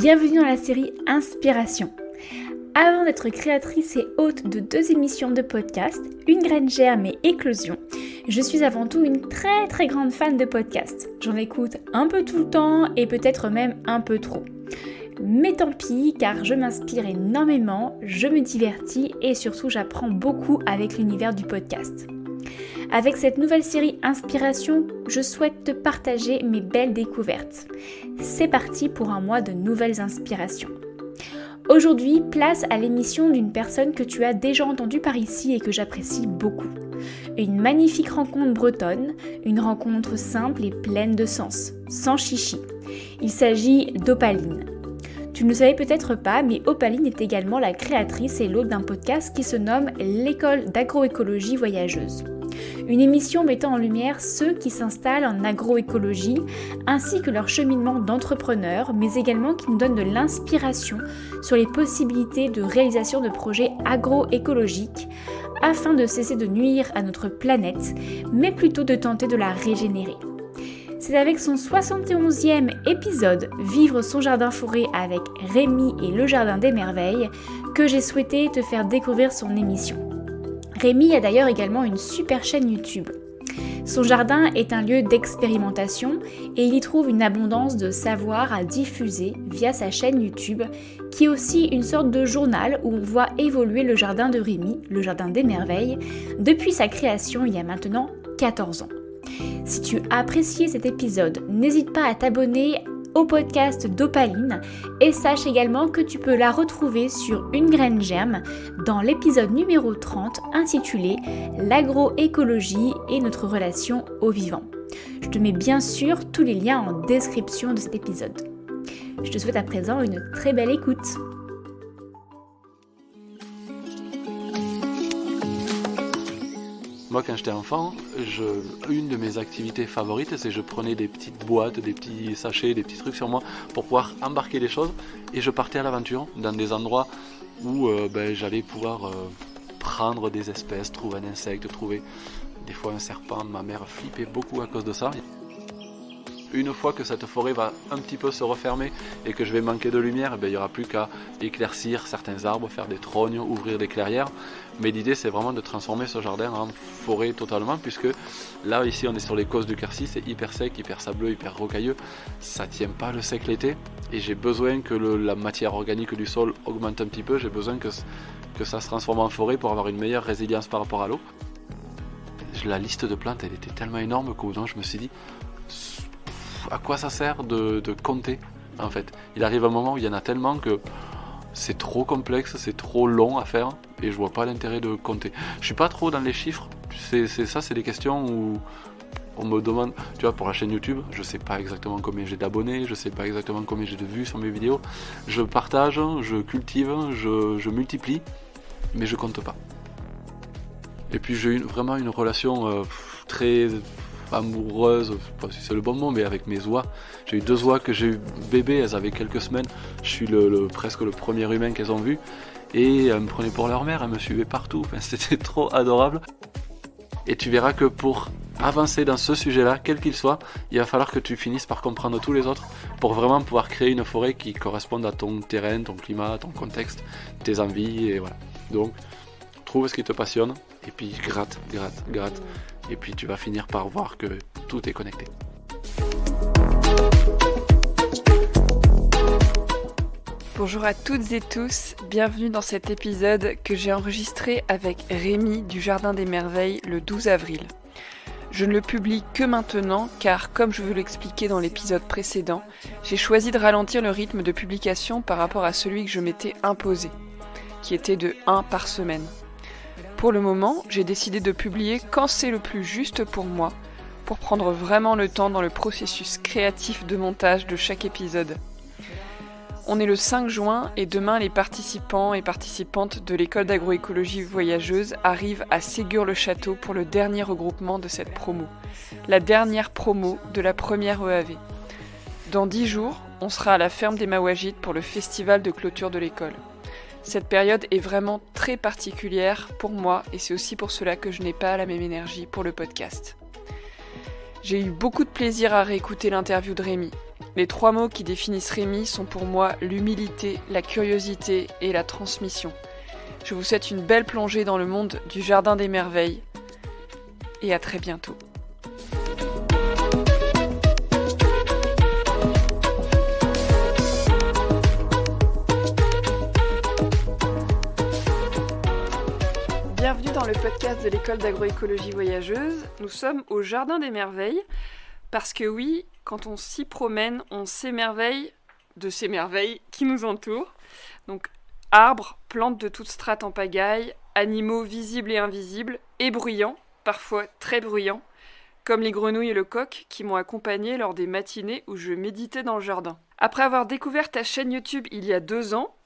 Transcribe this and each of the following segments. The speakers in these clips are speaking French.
Bienvenue dans la série Inspiration. Avant d'être créatrice et hôte de 2 émissions de podcast, Une graine germe et Éclosion, je suis avant tout une très grande fan de podcasts. J'en écoute un peu tout le temps et peut-être même un peu trop. Mais tant pis, car je m'inspire énormément, je me divertis et surtout j'apprends beaucoup avec l'univers du podcast. Avec cette nouvelle série Inspiration, je souhaite te partager mes belles découvertes. C'est parti pour un mois de nouvelles inspirations. Aujourd'hui, place à l'émission d'une personne que tu as déjà entendue par ici et que j'apprécie beaucoup. Une magnifique rencontre bretonne, une rencontre simple et pleine de sens, sans chichi. Il s'agit d'Opaline. Tu ne le savais peut-être pas, mais Opaline est également la créatrice et l'hôte d'un podcast qui se nomme l'École d'agroécologie voyageuse. Une émission mettant en lumière ceux qui s'installent en agroécologie, ainsi que leur cheminement d'entrepreneurs, mais également qui nous donne de l'inspiration sur les possibilités de réalisation de projets agroécologiques, afin de cesser de nuire à notre planète, mais plutôt de tenter de la régénérer. C'est avec son 71e épisode « Vivre son jardin-forêt avec Rémi et le Jardin des Merveilles » que j'ai souhaité te faire découvrir son émission. Rémi a d'ailleurs également une super chaîne YouTube. Son jardin est un lieu d'expérimentation et il y trouve une abondance de savoir à diffuser via sa chaîne YouTube, qui est aussi une sorte de journal où on voit évoluer le jardin de Rémi, le Jardin des Merveilles, depuis sa création il y a maintenant 14 ans. Si tu as apprécié cet épisode, n'hésite pas à t'abonner au podcast d'Opaline et sache également que tu peux la retrouver sur Une graine germe dans l'épisode numéro 30 intitulé L'agroécologie et notre relation au vivant. Je te mets bien sûr tous les liens en description de cet épisode. Je te souhaite à présent une très belle écoute. Moi, quand j'étais enfant, une de mes activités favorites, c'est que je prenais des petites boîtes, des petits sachets, des petits trucs sur moi pour pouvoir embarquer des choses et je partais à l'aventure dans des endroits où j'allais pouvoir prendre des espèces, trouver un insecte, trouver des fois un serpent. Ma mère flippait beaucoup à cause de ça. Une fois que cette forêt va un petit peu se refermer et que je vais manquer de lumière, il n'y aura plus qu'à éclaircir certains arbres, faire des trognes, ouvrir des clairières. Mais l'idée, c'est vraiment de transformer ce jardin en forêt totalement, puisque là, ici, on est sur les causses du Quercy, c'est hyper sec, hyper sableux, hyper rocailleux. Ça ne tient pas le sec l'été et j'ai besoin que la matière organique du sol augmente un petit peu. J'ai besoin que ça se transforme en forêt pour avoir une meilleure résilience par rapport à l'eau. La liste de plantes, elle était tellement énorme qu'au bout je me suis dit, à quoi ça sert de compter en fait. Il arrive un moment où il y en a tellement que c'est trop complexe, c'est trop long à faire et je vois pas l'intérêt de compter. Je suis pas trop dans les chiffres, c'est des questions où on me demande, tu vois, pour la chaîne YouTube, je sais pas exactement combien j'ai d'abonnés, je sais pas exactement combien j'ai de vues sur mes vidéos. Je partage, je cultive, je multiplie, mais je compte pas. Et puis j'ai eu vraiment une relation très amoureuse, je sais pas si c'est le bon mot, mais avec mes oies. J'ai eu 2 oies que j'ai eu bébés, elles avaient quelques semaines. Je suis presque le premier humain qu'elles ont vu. Et elles me prenaient pour leur mère, elles me suivaient partout. Enfin, c'était trop adorable. Et tu verras que pour avancer dans ce sujet-là, quel qu'il soit, il va falloir que tu finisses par comprendre tous les autres pour vraiment pouvoir créer une forêt qui corresponde à ton terrain, ton climat, ton contexte, tes envies, et voilà. Donc, trouve ce qui te passionne, et puis gratte. Et puis tu vas finir par voir que tout est connecté. Bonjour à toutes et tous, bienvenue dans cet épisode que j'ai enregistré avec Rémi du Jardin des Merveilles le 12 avril. Je ne le publie que maintenant car, comme je vous l'expliquais dans l'épisode précédent, j'ai choisi de ralentir le rythme de publication par rapport à celui que je m'étais imposé, qui était de 1 par semaine. Pour le moment, j'ai décidé de publier quand c'est le plus juste pour moi, pour prendre vraiment le temps dans le processus créatif de montage de chaque épisode. On est le 5 juin et demain les participants et participantes de l'école d'agroécologie voyageuse arrivent à Ségur-le-Château pour le dernier regroupement de cette promo, la dernière promo de la première EAV. Dans 10 jours, on sera à la ferme des Mawagites pour le festival de clôture de l'école. Cette période est vraiment très particulière pour moi et c'est aussi pour cela que je n'ai pas la même énergie pour le podcast. J'ai eu beaucoup de plaisir à réécouter l'interview de Rémi. Les 3 mots qui définissent Rémi sont pour moi l'humilité, la curiosité et la transmission. Je vous souhaite une belle plongée dans le monde du Jardin des Merveilles et à très bientôt. Bienvenue dans le podcast de l'école d'agroécologie voyageuse. Nous sommes au Jardin des Merveilles parce que oui, quand on s'y promène, on s'émerveille de ces merveilles qui nous entourent. Donc arbres, plantes de toutes strates en pagaille, animaux visibles et invisibles, et bruyants, parfois très bruyants, comme les grenouilles et le coq qui m'ont accompagné lors des matinées où je méditais dans le jardin. Après avoir découvert ta chaîne YouTube il y a 2 ans,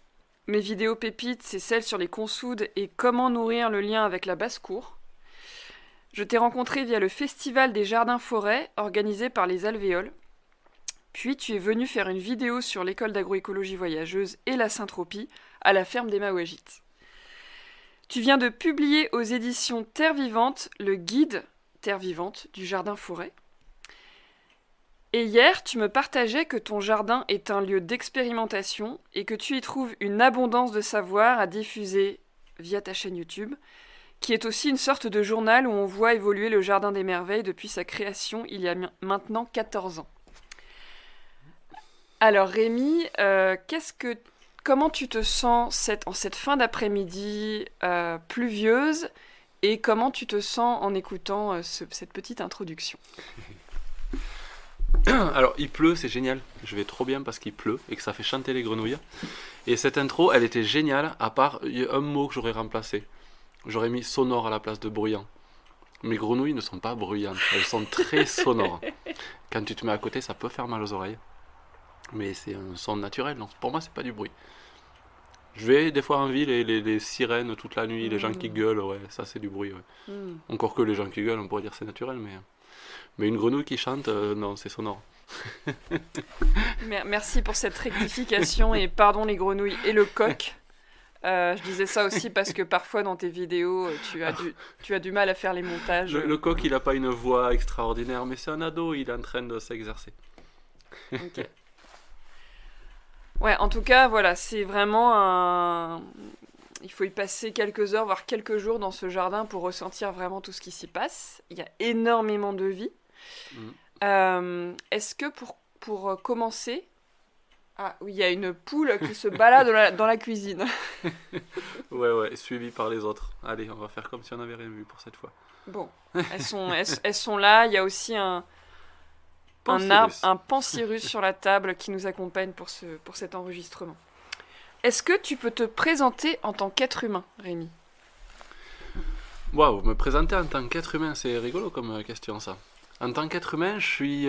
mes vidéos pépites, c'est celles sur les consoudes et comment nourrir le lien avec la basse-cour. Je t'ai rencontré via le Festival des Jardins-Forêts organisé par les Alvéoles. Puis tu es venu faire une vidéo sur l'école d'agroécologie voyageuse et la Saint-Tropie à la ferme des Maouagites. Tu viens de publier aux éditions Terre Vivante le guide Terre Vivante du Jardin-Forêt. Et hier, tu me partageais que ton jardin est un lieu d'expérimentation et que tu y trouves une abondance de savoir à diffuser via ta chaîne YouTube, qui est aussi une sorte de journal où on voit évoluer le Jardin des Merveilles depuis sa création il y a maintenant 14 ans. Alors Rémi, comment tu te sens en cette fin d'après-midi pluvieuse et comment tu te sens en écoutant cette petite introduction ? Alors il pleut, c'est génial, je vais trop bien parce qu'il pleut et que ça fait chanter les grenouilles. Et cette intro, elle était géniale, à part un mot que j'aurais remplacé. J'aurais mis sonore à la place de bruyant. Mes grenouilles ne sont pas bruyantes, elles sont très sonores. Quand tu te mets à côté, ça peut faire mal aux oreilles. Mais c'est un son naturel, donc pour moi c'est pas du bruit. Je vais des fois en ville et les sirènes toute la nuit, les gens qui gueulent, ouais, ça c'est du bruit. Ouais. Encore que les gens qui gueulent, on pourrait dire c'est naturel, mais une grenouille qui chante, non, c'est sonore. Merci pour cette rectification et pardon les grenouilles et le coq. Je disais ça aussi parce que parfois dans tes vidéos, tu as du mal à faire les montages. Le coq, il n'a pas une voix extraordinaire, mais c'est un ado, il est en train de s'exercer. Ok. Ouais, en tout cas, voilà, c'est vraiment il faut y passer quelques heures, voire quelques jours dans ce jardin pour ressentir vraiment tout ce qui s'y passe. Il y a énormément de vie. Est-ce que pour commencer... Ah oui, il y a une poule qui se balade dans la cuisine. Ouais, suivi par les autres. Allez, on va faire comme si on n'avait rien vu pour cette fois. Bon, elles sont là. Il y a aussi un pansyrus sur la table qui nous accompagne pour cet enregistrement. Est-ce que tu peux te présenter en tant qu'être humain, Rémi ? Waouh, me présenter en tant qu'être humain, c'est rigolo comme question ça. En tant qu'être humain, j'ai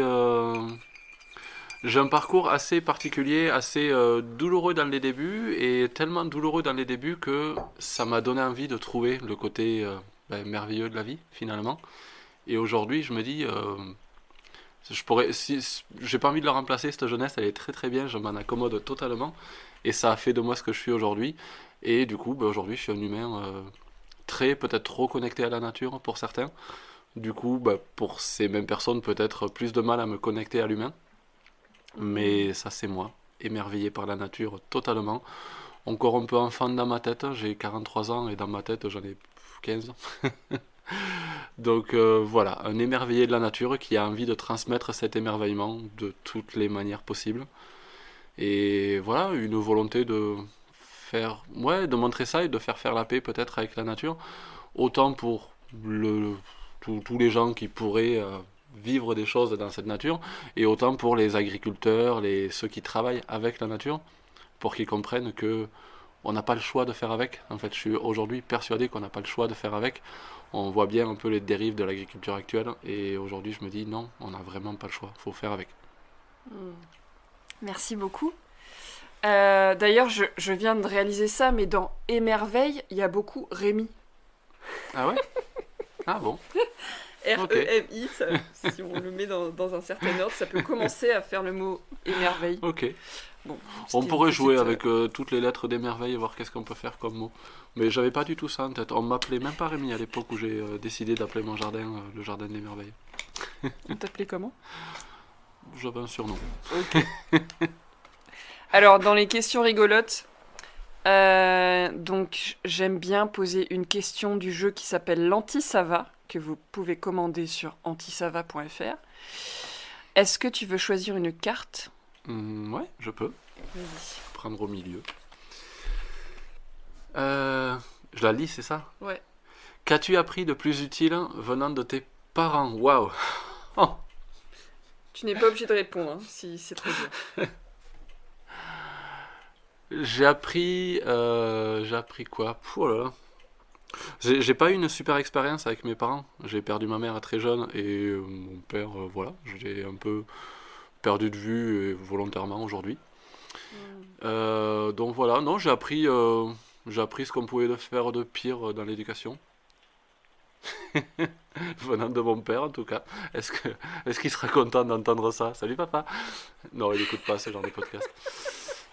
un parcours assez particulier, assez douloureux dans les débuts, et tellement douloureux dans les débuts que ça m'a donné envie de trouver le côté merveilleux de la vie, finalement. Et aujourd'hui, je me dis, j'ai pas envie de le remplacer, cette jeunesse, elle est très très bien, je m'en accommode totalement, et ça a fait de moi ce que je suis aujourd'hui. Et du coup, aujourd'hui, je suis un humain peut-être trop connecté à la nature pour certains. Du coup, pour ces mêmes personnes, peut-être plus de mal à me connecter à l'humain. Mais ça c'est moi, émerveillé par la nature totalement. Encore un peu enfant dans ma tête, j'ai 43 ans et dans ma tête j'en ai 15. Donc voilà, un émerveillé de la nature qui a envie de transmettre cet émerveillement de toutes les manières possibles. Et voilà, une volonté de montrer ça et de faire la paix peut-être avec la nature. Autant pour tous les gens qui pourraient... vivre des choses dans cette nature, et autant pour les agriculteurs, ceux qui travaillent avec la nature, pour qu'ils comprennent que on n'a pas le choix de faire avec. En fait, je suis aujourd'hui persuadé qu'on n'a pas le choix de faire avec. On voit bien un peu les dérives de l'agriculture actuelle, et aujourd'hui je me dis non, on n'a vraiment pas le choix, il faut faire avec. Merci beaucoup. D'ailleurs, je viens de réaliser ça, mais dans Émerveille, il y a beaucoup Rémi. Ah ouais? Ah bon? R-E-M-I, si on le met dans un certain ordre, ça peut commencer à faire le mot émerveille. Ok. Bon, on pourrait jouer avec toutes les lettres d'émerveille et voir qu'est-ce qu'on peut faire comme mot. Mais j'avais pas du tout ça en tête. On m'appelait même pas Rémi à l'époque où j'ai décidé d'appeler mon jardin le jardin des merveilles. On t'appelait comment ? j'avais un surnom. Ok. Alors, dans les questions rigolotes, donc j'aime bien poser une question du jeu qui s'appelle l'Antisava, que vous pouvez commander sur antisava.fr. Est-ce que tu veux choisir une carte ? Ouais, je peux. Vas-y. Prendre au milieu. Je la lis, c'est ça ? Ouais. Qu'as-tu appris de plus utile venant de tes parents ? Waouh. Oh. Tu n'es pas obligé de répondre hein, si c'est trop dur. J'ai appris quoi ? Oh là là. J'ai pas eu une super expérience avec mes parents. J'ai perdu ma mère à très jeune et mon père, voilà, je l'ai un peu perdu de vue volontairement aujourd'hui. Donc voilà, non, j'ai appris ce qu'on pouvait faire de pire dans l'éducation. Venant de mon père en tout cas. Est-ce qu'il sera content d'entendre ça ? Salut papa. Non, il écoute pas ce genre de podcast.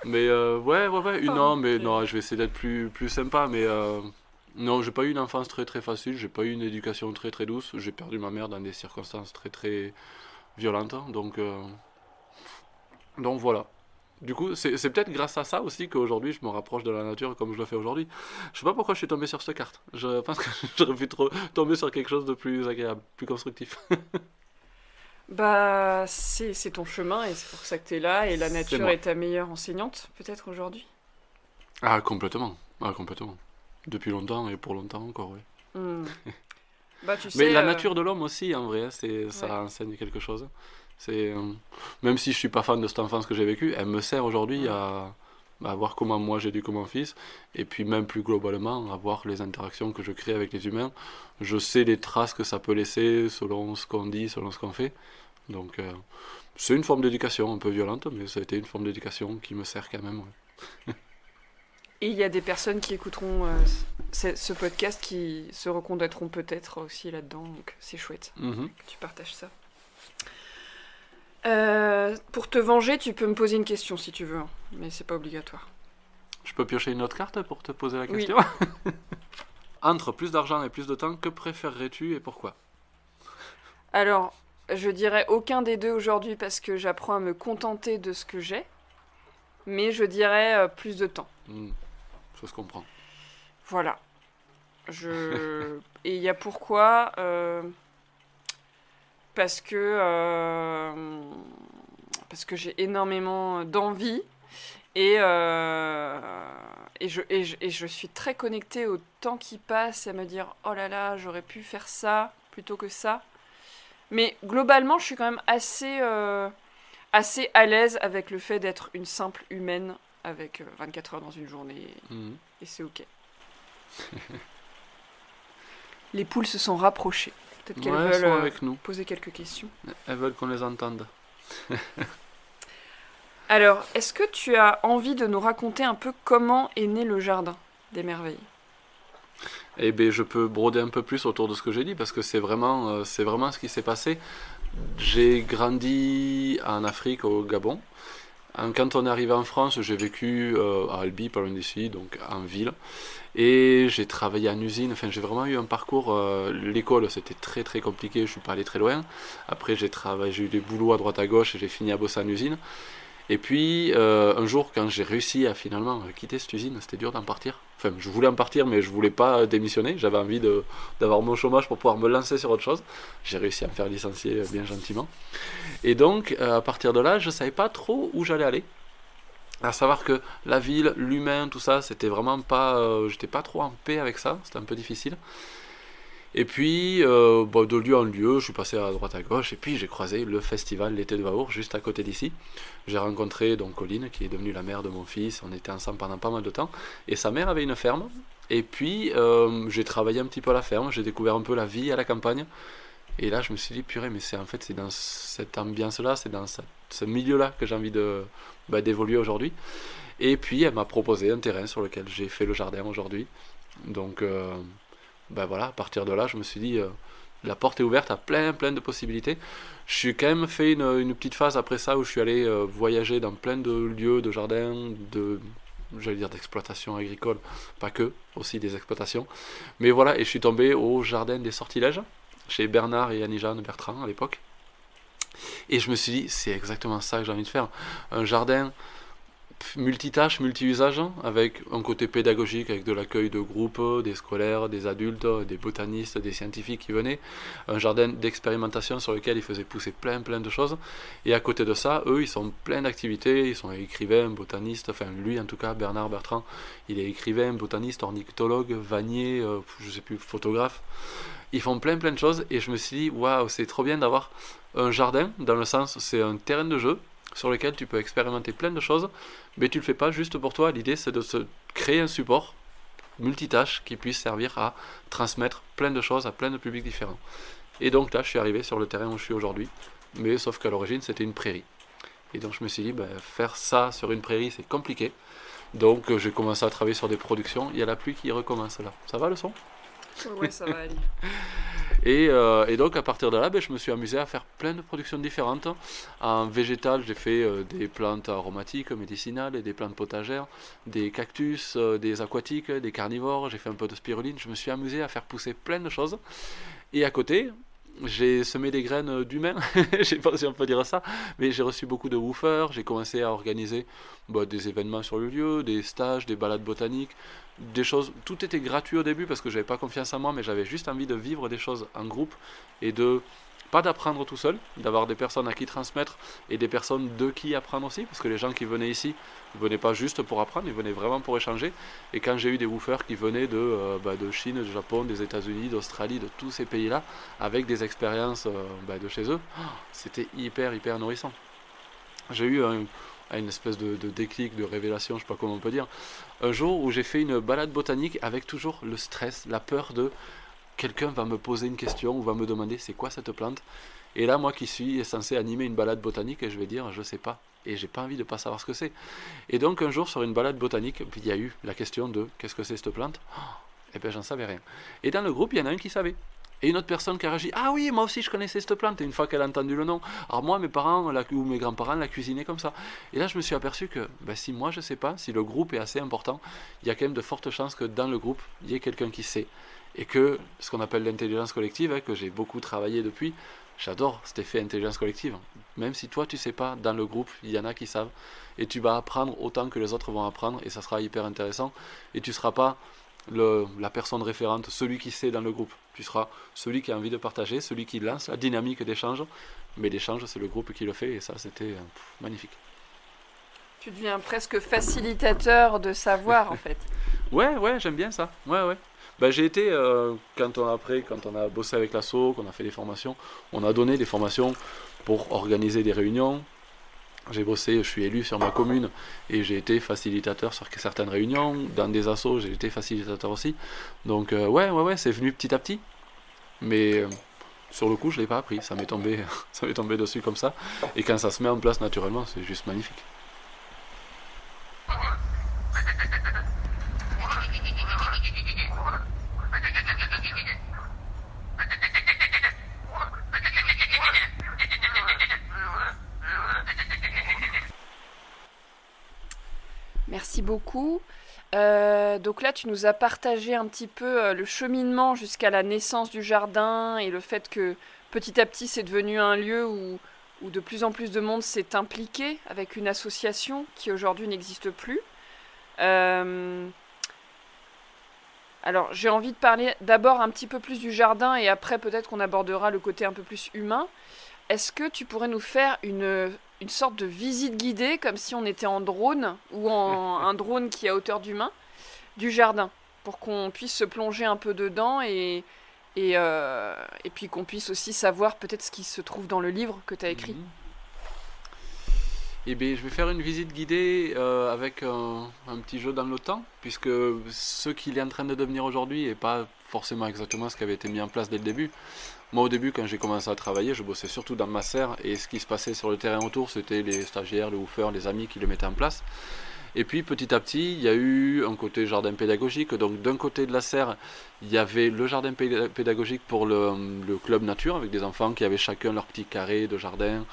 Mais ouais, non, mais non, je vais essayer d'être plus sympa, mais non, j'ai pas eu une enfance très très facile, j'ai pas eu une éducation très très douce, j'ai perdu ma mère dans des circonstances très très violentes, donc voilà. Du coup, c'est peut-être grâce à ça aussi qu'aujourd'hui je me rapproche de la nature comme je le fais aujourd'hui. Je sais pas pourquoi je suis tombé sur cette carte. Je pense que j'aurais pu tomber sur quelque chose de plus agréable, plus constructif. Bah, c'est ton chemin et c'est pour ça que t'es là et la C'est nature moi. est ta meilleure enseignante, peut-être aujourd'hui. Ah, complètement. Ah, complètement. Depuis longtemps et pour longtemps encore, oui. Bah, tu sais. Mais la nature de l'homme aussi, en vrai, ça Ouais. enseigne quelque chose. C'est, même si je suis pas fan de cette enfance que j'ai vécue, elle me sert aujourd'hui à voir comment moi j'éduque mon fils, et puis même plus globalement, à voir les interactions que je crée avec les humains. Je sais les traces que ça peut laisser selon ce qu'on dit, selon ce qu'on fait. Donc c'est une forme d'éducation un peu violente, mais ça a été une forme d'éducation qui me sert quand même. Ouais. Et il y a des personnes qui écouteront ce podcast qui se reconnaîtront peut-être aussi là-dedans, donc c'est chouette Mhm. que tu partages ça. Pour te venger, tu peux me poser une question si tu veux, hein, mais c'est pas obligatoire. Je peux piocher une autre carte pour te poser la Oui. question. Entre plus d'argent et plus de temps, que préférerais-tu et pourquoi ? Alors, je dirais aucun des deux aujourd'hui parce que j'apprends à me contenter de ce que j'ai, mais je dirais plus de temps. Ça se comprend. Voilà. Et il y a pourquoi parce que j'ai énormément d'envie et je suis très connectée au temps qui passe et à me dire oh là là, j'aurais pu faire ça plutôt que ça. Mais globalement, je suis quand même assez à l'aise avec le fait d'être une simple humaine avec 24 heures dans une journée et c'est ok. Les poules se sont rapprochées. Peut-être qu'elles Elles sont veulent avec nous. poser quelques questions. Elles veulent qu'on les entende. Alors, est-ce que tu as envie de nous raconter un peu comment est né le Jardin des Merveilles ? Eh bien, je peux broder un peu plus autour de ce que j'ai dit, parce que c'est vraiment ce qui s'est passé. J'ai grandi en Afrique, au Gabon. Quand on est arrivé en France, j'ai vécu à Albi, pas loin d'ici, donc en ville. Et j'ai travaillé en usine, enfin j'ai vraiment eu un parcours, l'école c'était très très compliqué, je suis pas allé très loin. Après j'ai eu des boulots à droite à gauche et j'ai fini à bosser en usine. Et puis un jour quand j'ai réussi à finalement quitter cette usine, c'était dur d'en partir. Enfin je voulais en partir mais je voulais pas démissionner, j'avais envie d'avoir mon chômage pour pouvoir me lancer sur autre chose. J'ai réussi à me faire licencier bien gentiment. Et donc à partir de là je savais pas trop où j'allais aller. À savoir que la ville, l'humain, tout ça, c'était vraiment pas. J'étais pas trop en paix avec ça, c'était un peu difficile. Et puis, de lieu en lieu, je suis passé à droite à gauche, et puis j'ai croisé le festival L'été de Vaour, juste à côté d'ici. J'ai rencontré donc Colline, qui est devenue la mère de mon fils, on était ensemble pendant pas mal de temps, et sa mère avait une ferme. Et puis, j'ai travaillé un petit peu à la ferme, j'ai découvert un peu la vie à la campagne. Et là, je me suis dit, purée, mais c'est dans cette ambiance-là, c'est dans ce milieu-là que j'ai envie d'évoluer aujourd'hui. Et puis, elle m'a proposé un terrain sur lequel j'ai fait le jardin aujourd'hui. Donc, voilà, à partir de là, je me suis dit, la porte est ouverte à plein de possibilités. Je suis quand même fait une petite phase après ça où je suis allé voyager dans plein de lieux, de jardins, d'exploitation agricole, pas que, aussi des exploitations. Mais voilà, et je suis tombé au jardin des Sortilèges, chez Bernard et Annie-Jeanne Bertrand à l'époque. Et je me suis dit, c'est exactement ça que j'ai envie de faire. Un jardin multitâche, multi-usage, avec un côté pédagogique, avec de l'accueil de groupes, des scolaires, des adultes, des botanistes, des scientifiques qui venaient. Un jardin d'expérimentation sur lequel ils faisaient pousser plein de choses. Et à côté de ça, eux, ils sont plein d'activités. Ils sont écrivains, botanistes, enfin lui en tout cas, Bernard Bertrand, il est écrivain, botaniste, ornithologue, vannier, je sais plus, photographe. Ils font plein de choses et je me suis dit, waouh, c'est trop bien d'avoir un jardin, dans le sens, c'est un terrain de jeu sur lequel tu peux expérimenter plein de choses, mais tu le fais pas juste pour toi. L'idée, c'est de se créer un support multitâche qui puisse servir à transmettre plein de choses à plein de publics différents. Et donc là, je suis arrivé sur le terrain où je suis aujourd'hui, mais sauf qu'à l'origine, c'était une prairie. Et donc je me suis dit, faire ça sur une prairie, c'est compliqué. Donc j'ai commencé à travailler sur des productions. Il y a la pluie qui recommence là. Ça va le son ? Ouais, ça va aller. Et donc à partir de là, je me suis amusé à faire plein de productions différentes. En végétal, j'ai fait des plantes aromatiques, médicinales, des plantes potagères, des cactus, des aquatiques, des carnivores. J'ai fait un peu de spiruline. Je me suis amusé à faire pousser plein de choses. Et à côté, j'ai semé des graines d'humains, je sais pas si on peut dire ça, mais j'ai reçu beaucoup de woofers. J'ai commencé à organiser des événements sur le lieu, des stages, des balades botaniques, des choses. Tout était gratuit au début parce que j'avais pas confiance en moi, mais j'avais juste envie de vivre des choses en groupe et pas d'apprendre tout seul, d'avoir des personnes à qui transmettre et des personnes de qui apprendre aussi, parce que les gens qui venaient ici ne venaient pas juste pour apprendre, ils venaient vraiment pour échanger. Et quand j'ai eu des woofers qui venaient de Chine, du Japon, des États-Unis, d'Australie, de tous ces pays-là, avec des expériences de chez eux, c'était hyper nourrissant. J'ai eu une espèce de déclic, de révélation, je sais pas comment on peut dire, un jour où j'ai fait une balade botanique avec toujours le stress, la peur de quelqu'un va me poser une question ou va me demander c'est quoi cette plante. Et là, moi qui suis censé animer une balade botanique, je vais dire je sais pas. Et j'ai pas envie de pas savoir ce que c'est. Et donc un jour sur une balade botanique, il y a eu la question de qu'est-ce que c'est cette plante. Et bien j'en savais rien. Et dans le groupe, il y en a un qui savait. Et une autre personne qui a réagi, ah oui, moi aussi je connaissais cette plante. Et une fois qu'elle a entendu le nom, alors moi, mes parents ou mes grands-parents la cuisinaient comme ça. Et là, je me suis aperçu que si moi je sais pas, si le groupe est assez important, il y a quand même de fortes chances que dans le groupe, il y ait quelqu'un qui sait. Et que ce qu'on appelle l'intelligence collective, que j'ai beaucoup travaillé depuis, j'adore cet effet intelligence collective. Même si toi tu sais pas, dans le groupe, il y en a qui savent. Et tu vas apprendre autant que les autres vont apprendre, et ça sera hyper intéressant. Et tu seras pas la personne référente, celui qui sait dans le groupe. Tu seras celui qui a envie de partager, celui qui lance la dynamique d'échange. Mais l'échange, c'est le groupe qui le fait, et ça, c'était magnifique. Tu deviens presque facilitateur de savoir, en fait. Ouais, j'aime bien ça. Ouais. J'ai été, quand on a bossé avec l'asso, qu'on a fait des formations, on a donné des formations pour organiser des réunions. J'ai bossé, je suis élu sur ma commune et j'ai été facilitateur sur certaines réunions. Dans des assos, j'ai été facilitateur aussi. Donc ouais, c'est venu petit à petit. Mais sur le coup, je ne l'ai pas appris. Ça m'est tombé dessus comme ça. Et quand ça se met en place naturellement, c'est juste magnifique. Merci beaucoup. Donc là, tu nous as partagé un petit peu le cheminement jusqu'à la naissance du jardin et le fait que petit à petit, c'est devenu un lieu où de plus en plus de monde s'est impliqué avec une association qui aujourd'hui n'existe plus. Alors, j'ai envie de parler d'abord un petit peu plus du jardin et après peut-être qu'on abordera le côté un peu plus humain. Est-ce que tu pourrais nous faire une sorte de visite guidée, comme si on était en drone, ou un drone qui est à hauteur d'humain, du jardin, pour qu'on puisse se plonger un peu dedans et puis qu'on puisse aussi savoir peut-être ce qui se trouve dans le livre que tu as écrit. Eh bien, je vais faire une visite guidée avec un petit jeu dans le temps, puisque ce qu'il est en train de devenir aujourd'hui n'est pas forcément exactement ce qui avait été mis en place dès le début. Moi, au début, quand j'ai commencé à travailler, je bossais surtout dans ma serre, et ce qui se passait sur le terrain autour, c'était les stagiaires, les woofers, les amis qui le mettaient en place. Et puis petit à petit, il y a eu un côté jardin pédagogique. Donc d'un côté de la serre, il y avait le jardin pédagogique pour le club nature, avec des enfants qui avaient chacun leur petit carré de jardin.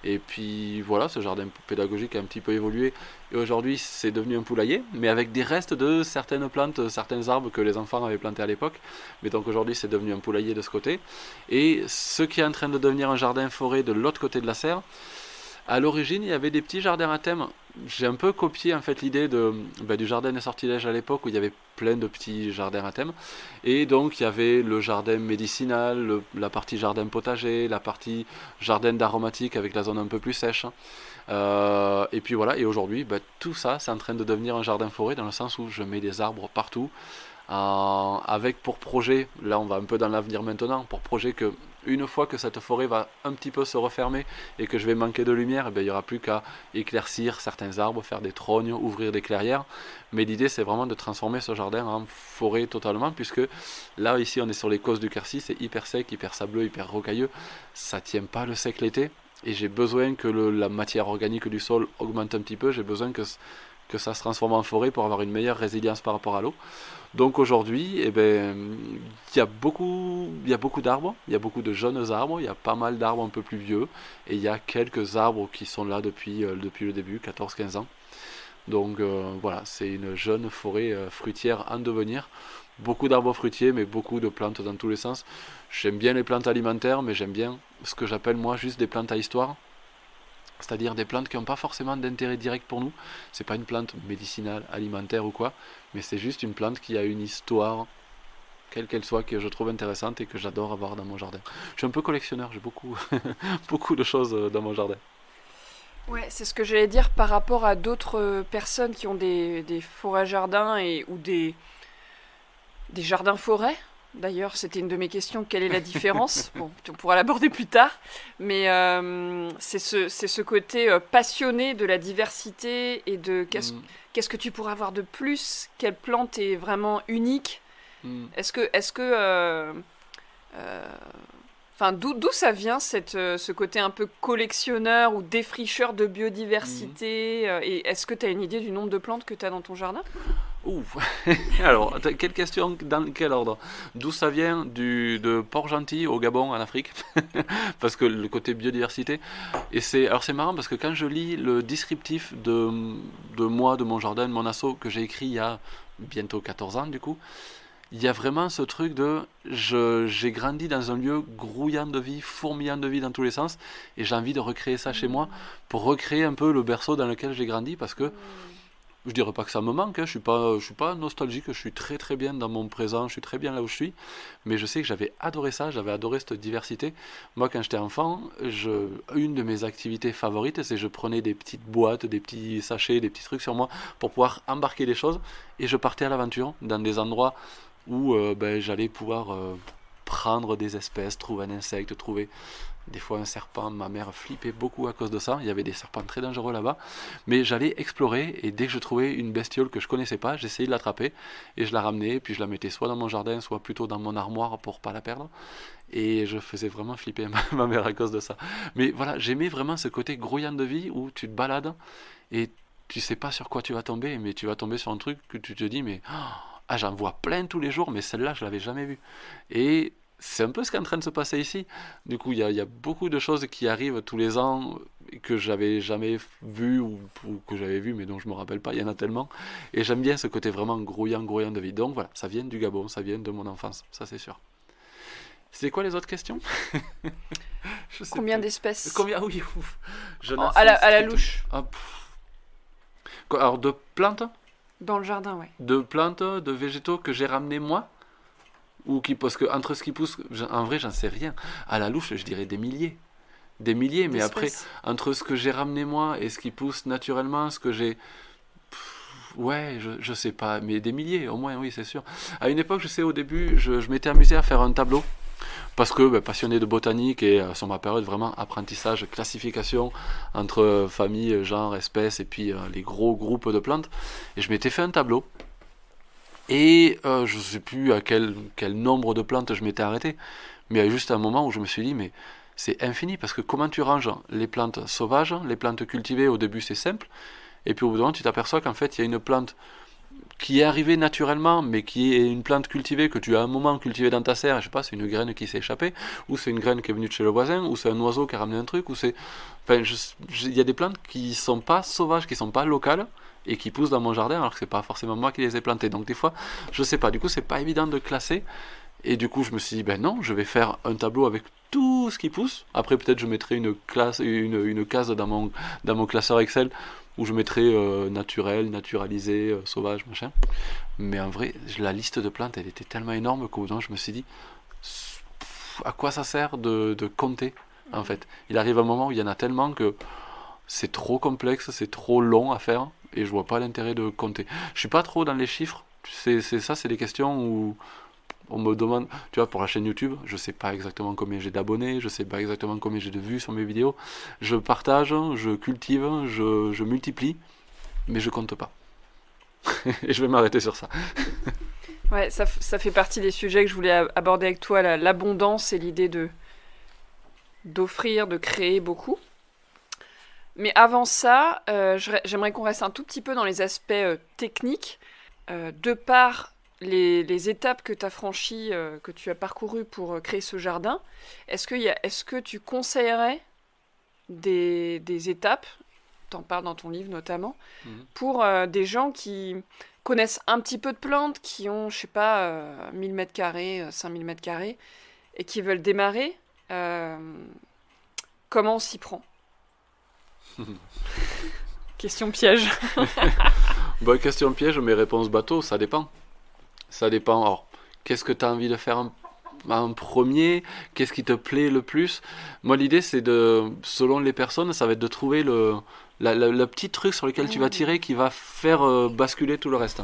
Et puis voilà, ce jardin pédagogique a un petit peu évolué. Et aujourd'hui, c'est devenu un poulailler, mais avec des restes de certaines plantes, certains arbres que les enfants avaient plantés à l'époque. Mais donc aujourd'hui, c'est devenu un poulailler de ce côté. Et ce qui est en train de devenir un jardin forêt de l'autre côté de la serre, à l'origine, il y avait des petits jardins à thème. J'ai un peu copié en fait l'idée du jardin des sortilèges à l'époque où il y avait plein de petits jardins à thème. Et donc il y avait le jardin médicinal, la partie jardin potager, la partie jardin d'aromatique avec la zone un peu plus sèche. Et puis voilà, et aujourd'hui, tout ça, c'est en train de devenir un jardin forêt dans le sens où je mets des arbres partout. Avec pour projet, là on va un peu dans l'avenir maintenant, pour projet que une fois que cette forêt va un petit peu se refermer et que je vais manquer de lumière, il n'y aura plus qu'à éclaircir certains arbres, faire des trognes, ouvrir des clairières. Mais l'idée c'est vraiment de transformer ce jardin en forêt totalement, puisque là ici on est sur les causses du Quercy, c'est hyper sec, hyper sableux, hyper rocailleux, ça tient pas le sec l'été. Et j'ai besoin que la matière organique du sol augmente un petit peu, j'ai besoin que ça se transforme en forêt pour avoir une meilleure résilience par rapport à l'eau. Donc aujourd'hui, il y a beaucoup d'arbres, il y a beaucoup de jeunes arbres, il y a pas mal d'arbres un peu plus vieux, et il y a quelques arbres qui sont là depuis le début, 14-15 ans. Donc voilà, c'est une jeune forêt fruitière en devenir. Beaucoup d'arbres fruitiers, mais beaucoup de plantes dans tous les sens. J'aime bien les plantes alimentaires, mais j'aime bien ce que j'appelle moi juste des plantes à histoire. C'est-à-dire des plantes qui n'ont pas forcément d'intérêt direct pour nous. C'est pas une plante médicinale, alimentaire ou quoi, mais c'est juste une plante qui a une histoire, quelle qu'elle soit, que je trouve intéressante et que j'adore avoir dans mon jardin. Je suis un peu collectionneur, j'ai beaucoup, beaucoup de choses dans mon jardin. Ouais, c'est ce que j'allais dire par rapport à d'autres personnes qui ont des forêts-jardins ou des jardins-forêts. D'ailleurs, c'était une de mes questions, quelle est la différence? Bon, on pourra l'aborder plus tard, mais c'est ce côté passionné de la diversité et de qu'est-ce que tu pourras avoir de plus, quelle plante est vraiment unique. Est-ce que d'où ça vient ce côté un peu collectionneur ou défricheur de biodiversité et est-ce que tu as une idée du nombre de plantes que tu as dans ton jardin? Ouh. Alors, quelle question, dans quel ordre? D'où ça vient de Port-Gentil au Gabon, en Afrique? Parce que le côté biodiversité. Alors c'est marrant parce que quand je lis le descriptif de moi, de mon jardin, de mon asso, que j'ai écrit il y a bientôt 14 ans du coup, il y a vraiment ce truc j'ai grandi dans un lieu grouillant de vie, fourmillant de vie dans tous les sens, et j'ai envie de recréer ça chez moi, pour recréer un peu le berceau dans lequel j'ai grandi, parce que je dirais pas que ça me manque, hein. Je suis pas nostalgique, je suis très très bien dans mon présent, je suis très bien là où je suis, mais je sais que j'avais adoré ça, j'avais adoré cette diversité. Moi quand j'étais enfant, une de mes activités favorites, c'est que je prenais des petites boîtes, des petits sachets, des petits trucs sur moi pour pouvoir embarquer des choses, et je partais à l'aventure dans des endroits où j'allais pouvoir prendre des espèces, trouver un insecte, trouver des fois un serpent. Ma mère flippait beaucoup à cause de ça, il y avait des serpents très dangereux là-bas, mais j'allais explorer, et dès que je trouvais une bestiole que je connaissais pas, j'essayais de l'attraper et je la ramenais, puis je la mettais soit dans mon jardin, soit plutôt dans mon armoire pour pas la perdre, et je faisais vraiment flipper ma mère à cause de ça. Mais voilà, j'aimais vraiment ce côté grouillant de vie où tu te balades et tu sais pas sur quoi tu vas tomber, mais tu vas tomber sur un truc que tu te dis mais j'en vois plein tous les jours, mais celle-là je l'avais jamais vue. Et c'est un peu ce qui est en train de se passer ici. Du coup, il y a beaucoup de choses qui arrivent tous les ans que j'avais jamais vues ou que j'avais vues mais dont je me rappelle pas, il y en a tellement. Et j'aime bien ce côté vraiment grouillant de vie. Donc voilà, ça vient du Gabon, ça vient de mon enfance, ça c'est sûr. C'est quoi les autres questions? Combien d'espèces? Combien? Oui, ouf. À la louche. Alors de plantes? Dans le jardin, ouais. De plantes, de végétaux que j'ai ramenés moi? Parce que entre ce qui pousse, en vrai j'en sais rien. À la louche je dirais des milliers, mais après entre ce que j'ai ramené moi et ce qui pousse naturellement, ce que j'ai, ouais, je sais pas, mais des milliers au moins, oui c'est sûr. À une époque, je sais, au début je m'étais amusé à faire un tableau parce que passionné de botanique et sur ma période vraiment apprentissage, classification entre famille, genre, espèces et puis les gros groupes de plantes, et je m'étais fait un tableau. Et je ne sais plus à quel nombre de plantes je m'étais arrêté, mais il y a juste un moment où je me suis dit, mais c'est infini, parce que comment tu ranges les plantes sauvages, les plantes cultivées, au début c'est simple, Et puis au bout d'un moment, tu t'aperçois qu'en fait, il y a une plante qui est arrivée naturellement, mais qui est une plante cultivée, que tu as un moment cultivée dans ta serre, je sais pas, c'est une graine qui s'est échappée, ou c'est une graine qui est venue de chez le voisin, ou c'est un oiseau qui a ramené un truc, ou c'est... Enfin, il y a des plantes qui sont pas sauvages, qui sont pas locales, et qui poussent dans mon jardin, alors que c'est pas forcément moi qui les ai plantées. Donc des fois, je sais pas, du coup, c'est pas évident de classer, et du coup, je me suis dit, ben non, je vais faire un tableau avec tout ce qui pousse. Après, peut-être, je mettrai une case dans mon classeur Excel, où je mettrai naturel, naturalisé, sauvage, machin. Mais en vrai, la liste de plantes, elle était tellement énorme qu'au bout d'un moment, je me suis dit, à quoi ça sert de compter, en fait. Il arrive un moment où il y en a tellement que c'est trop complexe, c'est trop long à faire, et je vois pas l'intérêt de compter. Je suis pas trop dans les chiffres, c'est des questions où on me demande, tu vois, pour la chaîne YouTube, je sais pas exactement combien j'ai d'abonnés, je sais pas exactement combien j'ai de vues sur mes vidéos. Je partage, je cultive, je multiplie, mais je compte pas. Et je vais m'arrêter sur ça. Ouais, ça fait partie des sujets que je voulais aborder avec toi, l'abondance et l'idée d'offrir, de créer beaucoup. Mais avant ça, j'aimerais qu'on reste un tout petit peu dans les aspects techniques. De par les étapes que tu as franchies, que tu as parcourues pour créer ce jardin, est-ce que tu conseillerais des étapes, tu en parles dans ton livre notamment, pour des gens qui connaissent un petit peu de plantes, qui ont, je sais pas, 1000 m², 5000 m², et qui veulent démarrer, comment on s'y prend? Question piège. Bonne question piège, mais réponse bateau, ça dépend. Ça dépend. Alors, qu'est-ce que tu as envie de faire en premier? Qu'est-ce qui te plaît le plus? Moi, l'idée, c'est selon les personnes, ça va être de trouver le petit truc sur lequel tu vas tirer qui va faire basculer tout le reste.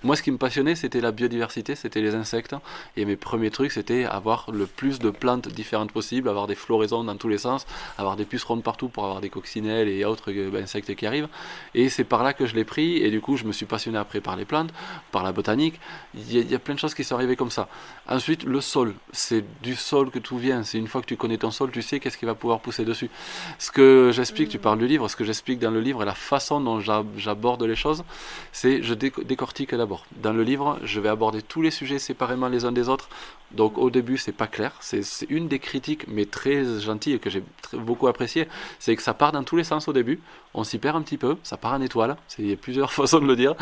Moi, ce qui me passionnait, c'était la biodiversité, c'était les insectes. Et mes premiers trucs, c'était avoir le plus de plantes différentes possibles, avoir des floraisons dans tous les sens, avoir des pucerons partout pour avoir des coccinelles et autres insectes qui arrivent. Et c'est par là que je l'ai pris. Et du coup, je me suis passionné après par les plantes, par la botanique. Il y a plein de choses qui sont arrivées comme ça. Ensuite, le sol. C'est du sol que tout vient. C'est une fois que tu connais ton sol, tu sais qu'est-ce qui va pouvoir pousser dessus. Ce que j'explique, tu parles du livre, ce que j'explique dans le livre et la façon dont j'aborde les choses, c'est je décortique d'abord. Dans le livre, je vais aborder tous les sujets séparément les uns des autres. Donc au début, c'est pas clair. C'est une des critiques, mais très gentille et que j'ai beaucoup apprécié, c'est que ça part dans tous les sens au début. On s'y perd un petit peu, ça part en étoile. Il y a plusieurs façons de le dire.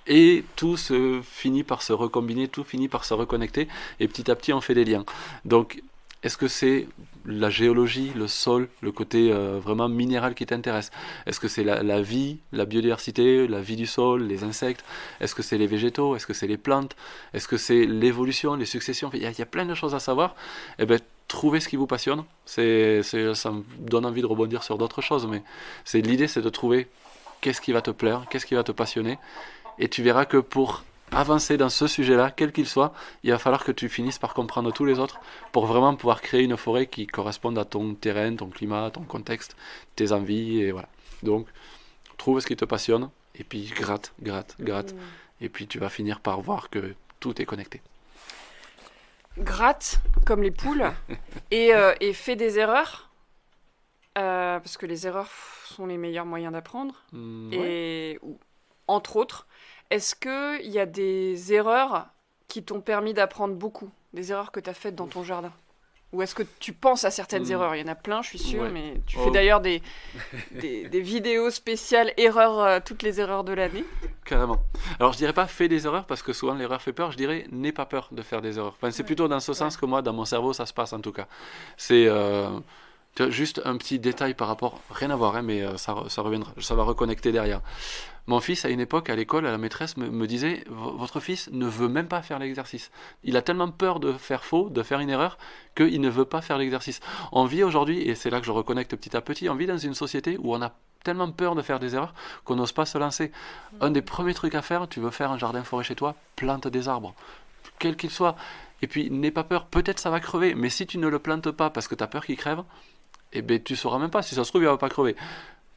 Et tout se finit par se recombiner, tout finit par se reconnecter. Et petit à petit, on fait des liens. Donc, est-ce que c'est la géologie, le sol, le côté vraiment minéral qui t'intéresse? Est-ce que c'est la vie, la biodiversité, la vie du sol, les insectes? Est-ce que c'est les végétaux? Est-ce que c'est les plantes? Est-ce que c'est l'évolution, les successions? Il y a plein de choses à savoir. Eh bien, trouvez ce qui vous passionne. Ça me donne envie de rebondir sur d'autres choses, mais l'idée, c'est de trouver qu'est-ce qui va te plaire, qu'est-ce qui va te passionner. Et tu verras que pour avancer dans ce sujet-là, quel qu'il soit, il va falloir que tu finisses par comprendre tous les autres pour vraiment pouvoir créer une forêt qui corresponde à ton terrain, ton climat, ton contexte, tes envies, et voilà. Donc, trouve ce qui te passionne, et puis gratte, et puis tu vas finir par voir que tout est connecté. Gratte, comme les poules, et fais des erreurs, parce que les erreurs sont les meilleurs moyens d'apprendre, et entre autres. Est-ce qu'il y a des erreurs qui t'ont permis d'apprendre beaucoup? Des erreurs que tu as faites dans ton jardin? Ou est-ce que tu penses à certaines erreurs? Il y en a plein, je suis sûre, mais tu fais d'ailleurs des vidéos spéciales erreurs, toutes les erreurs de l'année. Carrément. Alors je dirais pas fais des erreurs parce que souvent l'erreur fait peur, je dirais n'aie pas peur de faire des erreurs. Enfin, c'est plutôt dans ce sens que moi, dans mon cerveau, ça se passe en tout cas. C'est juste un petit détail par rapport, rien à voir, hein, mais ça reviendra, ça va reconnecter derrière. Mon fils, à une époque, à l'école, la maîtresse me disait « Votre fils ne veut même pas faire l'exercice. Il a tellement peur de faire faux, de faire une erreur, qu'il ne veut pas faire l'exercice. » On vit aujourd'hui, et c'est là que je reconnecte petit à petit, on vit dans une société où on a tellement peur de faire des erreurs qu'on n'ose pas se lancer. Un des premiers trucs à faire, tu veux faire un jardin forêt chez toi, plante des arbres, quel qu'il soit. Et puis, n'aie pas peur, peut-être ça va crever, mais si tu ne le plantes pas parce que tu as peur qu'il crève, eh ben, tu ne sauras même pas, si ça se trouve, il ne va pas crever.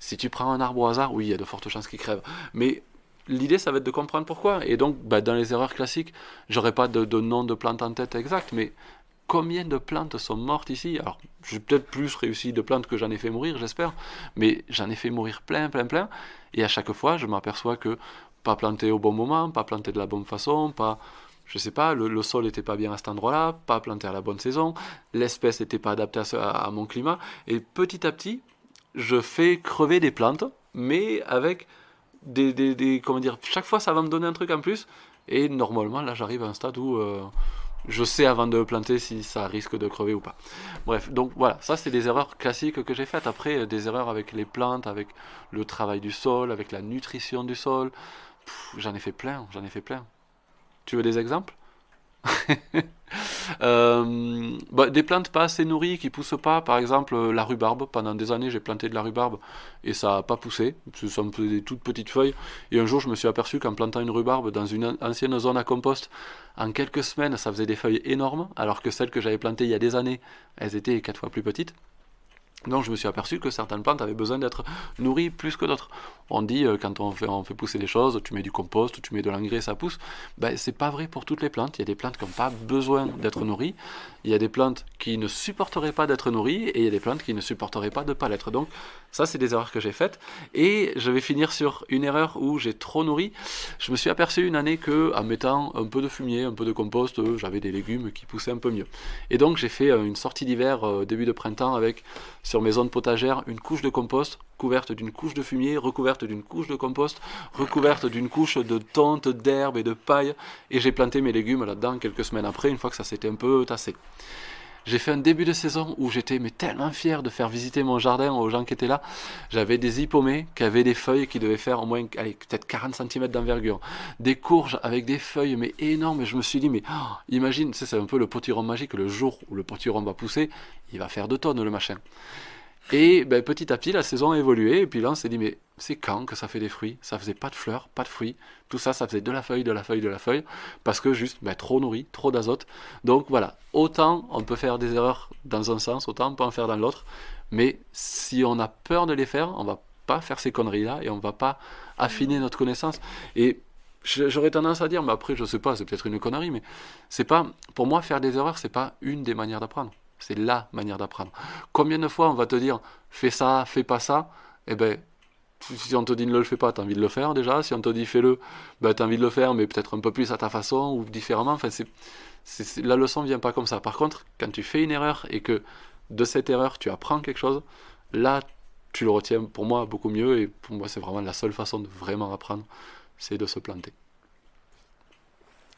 Si tu prends un arbre au hasard, oui, il y a de fortes chances qu'il crève. Mais l'idée, ça va être de comprendre pourquoi. Et donc, dans les erreurs classiques, j'aurais pas de nom de plante en tête exact, mais combien de plantes sont mortes ici. Alors, j'ai peut-être plus réussi de plantes que j'en ai fait mourir, j'espère, mais j'en ai fait mourir plein, et à chaque fois, je m'aperçois que pas planté au bon moment, pas planté de la bonne façon, pas... Je sais pas, le sol n'était pas bien à cet endroit-là, pas planté à la bonne saison, l'espèce n'était pas adaptée à mon climat, et petit à petit, je fais crever des plantes, mais avec comment dire, chaque fois ça va me donner un truc en plus, et normalement là j'arrive à un stade où je sais avant de planter si ça risque de crever ou pas. Bref, donc voilà, ça c'est des erreurs classiques que j'ai faites. Après, des erreurs avec les plantes, avec le travail du sol, avec la nutrition du sol, j'en ai fait plein. Tu veux des exemples? Des plantes pas assez nourries qui poussent pas, par exemple la rhubarbe. Pendant des années j'ai planté de la rhubarbe et ça a pas poussé, ça me faisait des toutes petites feuilles, et un jour je me suis aperçu qu'en plantant une rhubarbe dans une ancienne zone à compost, en quelques semaines ça faisait des feuilles énormes, alors que celles que j'avais plantées il y a des années, elles étaient 4 fois plus petites. Donc je me suis aperçu que certaines plantes avaient besoin d'être nourries plus que d'autres. On dit quand on fait pousser des choses, tu mets du compost, tu mets de l'engrais, ça pousse. C'est pas vrai pour toutes les plantes. Il y a des plantes qui n'ont pas besoin d'être nourries. Il y a des plantes qui ne supporteraient pas d'être nourries, et il y a des plantes qui ne supporteraient pas de ne pas l'être. Donc ça, c'est des erreurs que j'ai faites. Et je vais finir sur une erreur où j'ai trop nourri. Je me suis aperçu une année qu'en mettant un peu de fumier, un peu de compost, j'avais des légumes qui poussaient un peu mieux. Et donc j'ai fait une sortie d'hiver début de printemps avec, sur mes zones potagères, une couche de compost couverte d'une couche de fumier, recouverte d'une couche de compost, recouverte d'une couche de tonte, d'herbe et de paille, et j'ai planté mes légumes là-dedans quelques semaines après, une fois que ça s'était un peu tassé. J'ai fait un début de saison où j'étais tellement fier de faire visiter mon jardin aux gens qui étaient là. J'avais des hippomées qui avaient des feuilles qui devaient faire au moins peut-être 40 cm d'envergure. Des courges avec des feuilles énormes. Et je me suis dit, imagine, c'est un peu le potiron magique. Le jour où le potiron va pousser, il va faire 2 tonnes le machin. Et petit à petit, la saison a évolué. Et puis là, on s'est dit, mais c'est quand que ça fait des fruits? Ça faisait pas de fleurs, pas de fruits. Tout ça, ça faisait de la feuille. Parce que juste, trop nourri, trop d'azote. Donc voilà, autant on peut faire des erreurs dans un sens, autant on peut en faire dans l'autre. Mais si on a peur de les faire, on va pas faire ces conneries-là et on va pas affiner notre connaissance. Et j'aurais tendance à dire, mais après, je sais pas, c'est peut-être une connerie, mais c'est pas, pour moi, faire des erreurs, c'est pas une des manières d'apprendre. C'est la manière d'apprendre. Combien de fois on va te dire fais ça, fais pas ça? Si on te dit ne le fais pas, tu as envie de le faire déjà. Si on te dit fais-le, tu as envie de le faire, mais peut-être un peu plus à ta façon ou différemment. Enfin, la leçon vient pas comme ça. Par contre, quand tu fais une erreur et que de cette erreur tu apprends quelque chose, là tu le retiens pour moi beaucoup mieux, et pour moi c'est vraiment la seule façon de vraiment apprendre, c'est de se planter.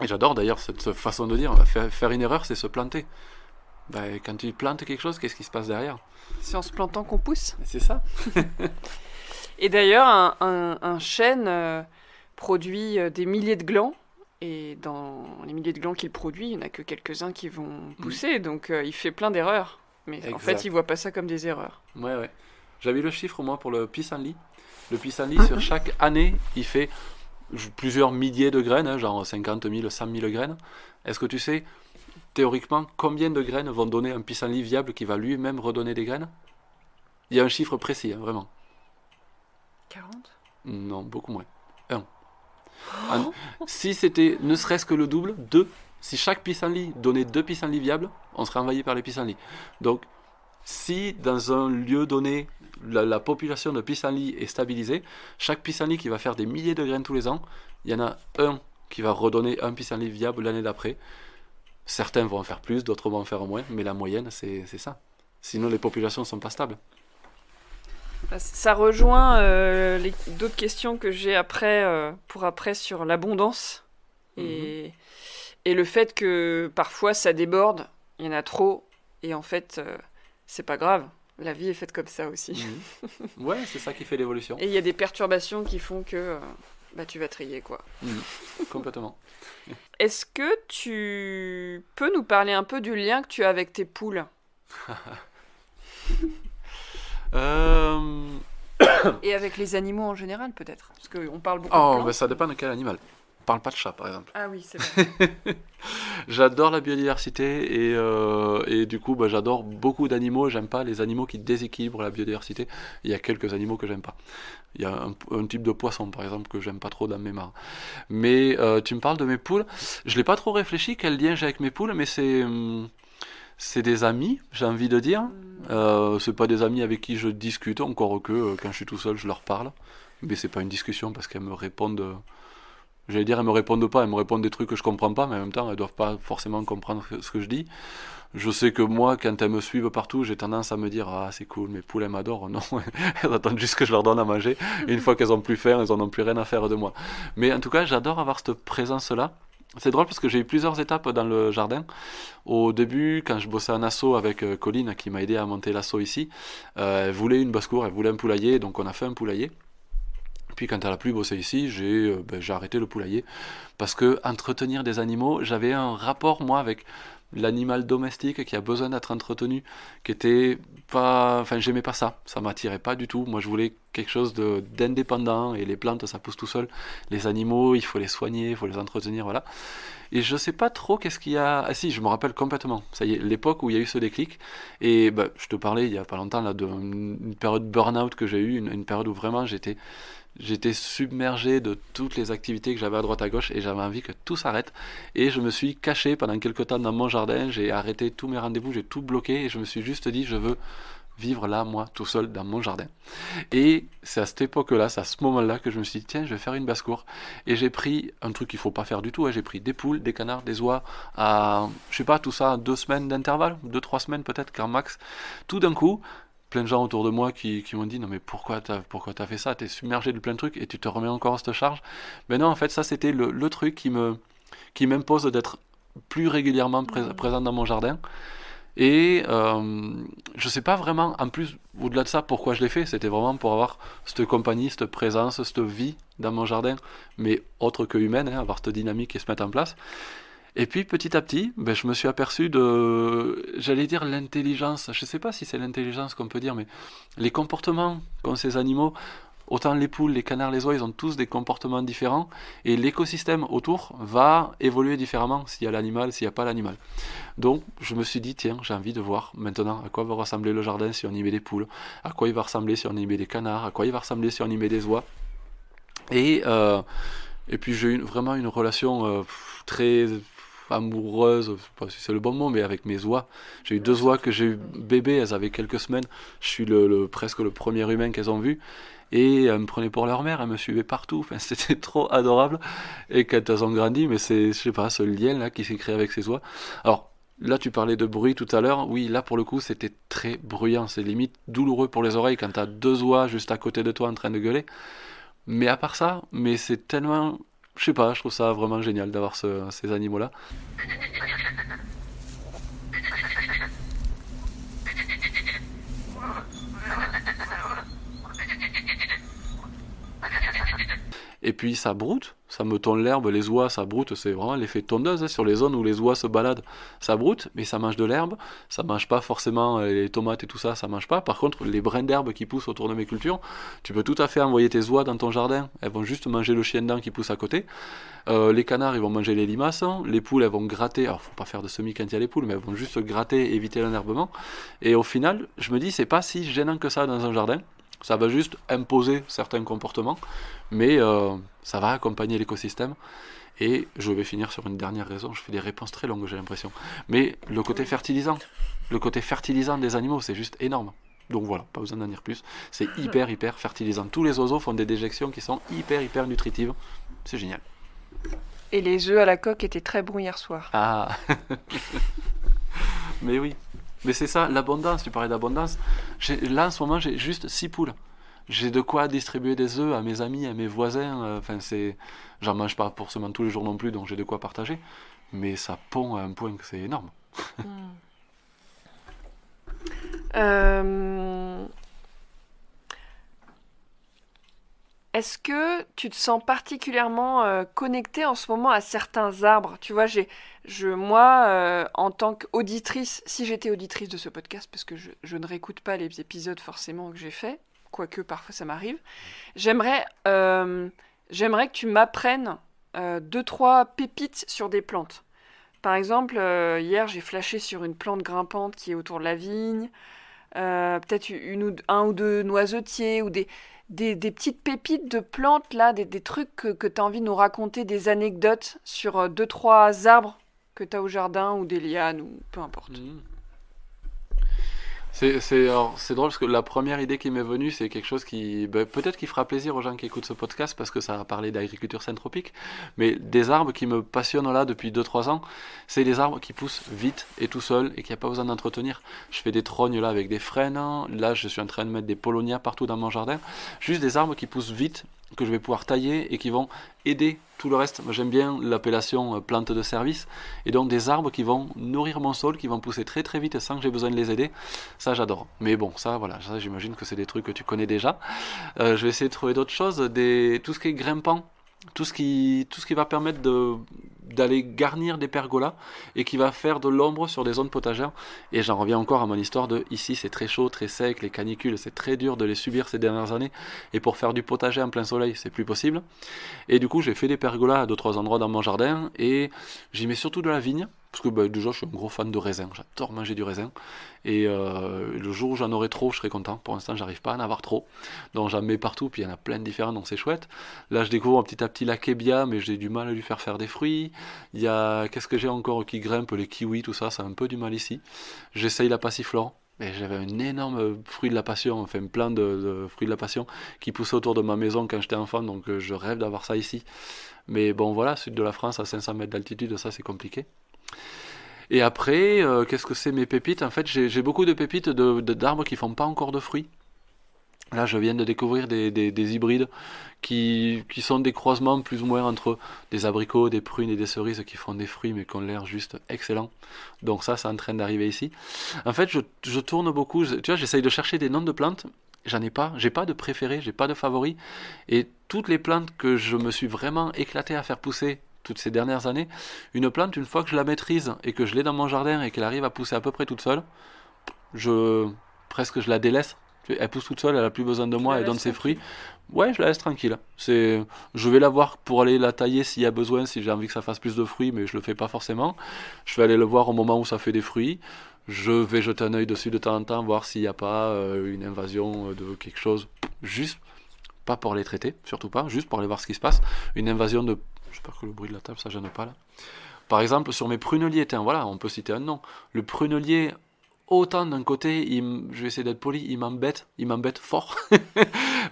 Et j'adore d'ailleurs cette façon de dire, faire une erreur, c'est se planter. Quand tu plantes quelque chose, qu'est-ce qui se passe derrière? C'est en se plantant qu'on pousse. C'est ça. Et d'ailleurs, un chêne produit des milliers de glands. Et dans les milliers de glands qu'il produit, il n'y en a que quelques-uns qui vont pousser. Donc il fait plein d'erreurs. Mais exact. En fait, il ne voit pas ça comme des erreurs. Ouais. J'avais le chiffre, moi, pour le pissenlit. Le pissenlit, sur chaque année, il fait plusieurs milliers de graines, genre 50 000, 100 000 graines. Est-ce que tu sais... Théoriquement, combien de graines vont donner un pissenlit viable qui va lui-même redonner des graines? Il y a un chiffre précis, vraiment. 40? Non, beaucoup moins. 1. Si c'était ne serait-ce que le double, 2. Si chaque pissenlit donnait 2 pissenlits viables, on serait envahi par les pissenlits. Donc, si dans un lieu donné, la population de pissenlits est stabilisée, chaque pissenlit qui va faire des milliers de graines tous les ans, il y en a un qui va redonner un pissenlit viable l'année d'après. Certains vont en faire plus, d'autres vont en faire moins, mais la moyenne, c'est ça. Sinon, les populations ne sont pas stables. Ça rejoint d'autres questions que j'ai après sur l'abondance et le fait que parfois ça déborde, il y en a trop, et en fait, c'est pas grave. La vie est faite comme ça aussi. Ouais, c'est ça qui fait l'évolution. Et il y a des perturbations qui font que tu vas trier, quoi. Complètement. Est-ce que tu peux nous parler un peu du lien que tu as avec tes poules? Et avec les animaux en général, peut-être? Parce qu'on parle beaucoup de plantes. Ça dépend de quel animal. On parle pas de chat, par exemple. Ah oui, c'est vrai. J'adore la biodiversité et du coup, j'adore beaucoup d'animaux. J'aime pas les animaux qui déséquilibrent la biodiversité. Il y a quelques animaux que j'aime pas. Il y a un type de poisson, par exemple, que j'aime pas trop dans mes mares. Mais tu me parles de mes poules. Je l'ai pas trop réfléchi quel lien j'ai avec mes poules, mais c'est des amis, j'ai envie de dire. C'est pas des amis avec qui je discute, encore que quand je suis tout seul, je leur parle. Mais c'est pas une discussion parce qu'elles me répondent. J'allais dire, elles me répondent pas, elles me répondent des trucs que je comprends pas, mais en même temps, elles doivent pas forcément comprendre ce que je dis. Je sais que moi, quand elles me suivent partout, j'ai tendance à me dire ah c'est cool, mes poules elles m'adorent. Non, elles attendent juste que je leur donne à manger. Et une fois qu'elles ont plus faim, elles en ont plus rien à faire de moi. Mais en tout cas, j'adore avoir cette présence-là. C'est drôle parce que j'ai eu plusieurs étapes dans le jardin. Au début, quand je bossais en asso avec Colline, qui m'a aidé à monter l'asso ici, elle voulait une basse-cour, elle voulait un poulailler, donc on a fait un poulailler. Puis quand elle a plus bossé ici, j'ai arrêté le poulailler parce que entretenir des animaux, j'avais un rapport moi avec l'animal domestique qui a besoin d'être entretenu, qui était pas, enfin j'aimais pas ça m'attirait pas du tout. Moi je voulais quelque chose d'indépendant et les plantes ça pousse tout seul. Les animaux, il faut les soigner, il faut les entretenir, voilà. Et je sais pas trop qu'est-ce qu'il y a. Ah si, je me rappelle complètement. Ça y est, l'époque où il y a eu ce déclic. Et je te parlais il y a pas longtemps là d'une période burn-out que j'ai eue, une période où vraiment j'étais submergé de toutes les activités que j'avais à droite à gauche et j'avais envie que tout s'arrête. Et je me suis caché pendant quelques temps dans mon jardin, j'ai arrêté tous mes rendez-vous, j'ai tout bloqué et je me suis juste dit je veux vivre là, moi, tout seul dans mon jardin. Et c'est à cette époque-là, c'est à ce moment-là que je me suis dit tiens, je vais faire une basse-cour. Et j'ai pris un truc qu'il ne faut pas faire du tout, j'ai pris des poules, des canards, des oies, à, je sais pas, tout ça, 2 semaines d'intervalle, 2-3 semaines peut-être, qu'un max. Tout d'un coup, plein de gens autour de moi qui m'ont dit non mais pourquoi t'as fait ça, t'es submergé de plein de trucs et tu te remets encore à cette charge. Mais non, en fait ça c'était le truc qui m'impose d'être plus régulièrement présent dans mon jardin. Et je sais pas vraiment, en plus, au-delà de ça, pourquoi je l'ai fait, c'était vraiment pour avoir cette compagnie, cette présence, cette vie dans mon jardin, mais autre que humaine, avoir cette dynamique qui se mette en place. Et puis petit à petit, je me suis aperçu j'allais dire l'intelligence, je ne sais pas si c'est l'intelligence qu'on peut dire, mais les comportements qu'ont ces animaux, autant les poules, les canards, les oies, ils ont tous des comportements différents, et l'écosystème autour va évoluer différemment s'il y a l'animal, s'il n'y a pas l'animal. Donc je me suis dit, tiens, j'ai envie de voir maintenant à quoi va ressembler le jardin si on y met des poules, à quoi il va ressembler si on y met des canards, à quoi il va ressembler si on y met des oies. Et puis j'ai eu vraiment une relation très amoureuse, je sais pas si c'est le bon mot, mais avec mes oies. J'ai eu 2 oies que j'ai eu bébés, elles avaient quelques semaines. Je suis presque le premier humain qu'elles ont vu. Et elles me prenaient pour leur mère, elles me suivaient partout. Enfin, c'était trop adorable. Et quand elles ont grandi, mais c'est, je sais pas, ce lien là qui s'est créé avec ces oies. Alors, là, tu parlais de bruit tout à l'heure. Oui, là, pour le coup, c'était très bruyant. C'est limite douloureux pour les oreilles quand t'as 2 oies juste à côté de toi en train de gueuler. Mais à part ça, mais c'est tellement... Je sais pas, je trouve ça vraiment génial d'avoir ces animaux-là. Et puis ça broute, ça me tonne l'herbe, les oies ça broute, c'est vraiment l'effet tondeuse, sur les zones où les oies se baladent, ça broute, mais ça mange de l'herbe, ça mange pas forcément les tomates et tout ça, ça mange pas. Par contre, les brins d'herbe qui poussent autour de mes cultures, tu peux tout à fait envoyer tes oies dans ton jardin, elles vont juste manger le chien-dent qui pousse à côté. Les canards ils vont manger les limaces, les poules elles vont gratter, alors faut pas faire de semis quand il y a les poules, mais elles vont juste gratter, éviter l'enherbement. Et au final, je me dis c'est pas si gênant que ça dans un jardin. Ça va juste imposer certains comportements, mais ça va accompagner l'écosystème. Et je vais finir sur une dernière raison. Je fais des réponses très longues, j'ai l'impression. Mais le côté fertilisant des animaux, c'est juste énorme. Donc voilà, pas besoin d'en dire plus. C'est hyper fertilisant. Tous les oiseaux font des déjections qui sont hyper nutritives. C'est génial. Et les œufs à la coque étaient très bons hier soir. Ah mais oui. Mais c'est ça, l'abondance, tu parlais d'abondance. Là, en ce moment, j'ai juste 6 poules. J'ai de quoi distribuer des œufs à mes amis, à mes voisins. J'en mange pas forcément tous les jours non plus, donc j'ai de quoi partager. Mais ça pond à un point que c'est énorme. Est-ce que tu te sens particulièrement connectée en ce moment à certains arbres? Tu vois, moi, en tant qu'auditrice, si j'étais auditrice de ce podcast, parce que je ne réécoute pas les épisodes forcément que j'ai faits, quoique parfois ça m'arrive, j'aimerais que tu m'apprennes 2-3 pépites sur des plantes. Par exemple, hier, j'ai flashé sur une plante grimpante qui est autour de la vigne, peut-être un ou deux noisetiers, ou des petites pépites de plantes, là, des trucs que tu as envie de nous raconter, des anecdotes sur 2-3 arbres que tu as au jardin, ou des lianes, ou peu importe. Alors, c'est drôle parce que la première idée qui m'est venue, c'est quelque chose qui peut-être qui fera plaisir aux gens qui écoutent ce podcast parce que ça a parlé d'agriculture syntropique, mais des arbres qui me passionnent là depuis 2-3 ans, c'est les arbres qui poussent vite et tout seuls et qu'il n'y a pas besoin d'entretenir. Je fais des trognes là avec des frênes, hein. Là je suis en train de mettre des paulownias partout dans mon jardin, juste des arbres qui poussent vite, que je vais pouvoir tailler et qui vont aider tout le reste. Moi, j'aime bien l'appellation plante de service, et donc des arbres qui vont nourrir mon sol, qui vont pousser très très vite sans que j'ai besoin de les aider. Ça j'adore. Mais bon, ça voilà, ça, j'imagine que c'est des trucs que tu connais déjà. Je vais essayer de trouver d'autres choses, tout ce qui est grimpant, tout ce qui va permettre d'aller garnir des pergolas et qui va faire de l'ombre sur des zones potagères. Et j'en reviens encore à mon histoire de ici c'est très chaud, très sec, les canicules c'est très dur de les subir ces dernières années, et pour faire du potager en plein soleil c'est plus possible. Et du coup j'ai fait des pergolas à 2-3 endroits dans mon jardin, et j'y mets surtout de la vigne. Parce que déjà je suis un gros fan de raisin, j'adore manger du raisin, et le jour où j'en aurai trop je serai content. Pour l'instant j'arrive pas à en avoir trop, donc j'en mets partout, puis il y en a plein de différents, donc c'est chouette. Là je découvre petit à petit la kébia, mais j'ai du mal à lui faire des fruits. Il y a, qu'est-ce que j'ai encore qui grimpe, les kiwis, tout ça, ça a un peu du mal ici. J'essaye la passiflore. Et j'avais un énorme fruit de la passion, enfin plein de fruits de la passion qui poussaient autour de ma maison quand j'étais enfant, donc je rêve d'avoir ça ici. Mais bon voilà, sud de la France à 500 mètres d'altitude, ça c'est compliqué. Et après, qu'est-ce que c'est mes pépites? En fait, j'ai beaucoup de pépites d'arbres qui font pas encore de fruits. Là, je viens de découvrir des hybrides qui sont des croisements plus ou moins entre des abricots, des prunes et des cerises qui font des fruits mais qui ont l'air juste excellents. Donc ça, c'est en train d'arriver ici. En fait, je tourne beaucoup. Tu vois, j'essaye de chercher des noms de plantes. J'en ai pas. J'ai pas de préféré, j'ai pas de favori. Et toutes les plantes que je me suis vraiment éclaté à faire pousser toutes ces dernières années, une plante, une fois que je la maîtrise et que je l'ai dans mon jardin et qu'elle arrive à pousser à peu près toute seule, presque je la délaisse. Elle pousse toute seule, elle a plus besoin de moi, elle donne ses fruits. Ouais, je la laisse tranquille. Je vais la voir pour aller la tailler s'il y a besoin, si j'ai envie que ça fasse plus de fruits, mais je le fais pas forcément. Je vais aller le voir au moment où ça fait des fruits. Je vais jeter un œil dessus de temps en temps, voir s'il n'y a pas une invasion de quelque chose. Juste, pas pour les traiter, surtout pas, juste pour aller voir ce qui se passe. Une invasion de... J'espère que le bruit de la table, ça gêne pas là. Par exemple, sur mes pruneliers, voilà, on peut citer un nom. Le prunelier... Autant d'un côté, je vais essayer d'être poli, il m'embête fort,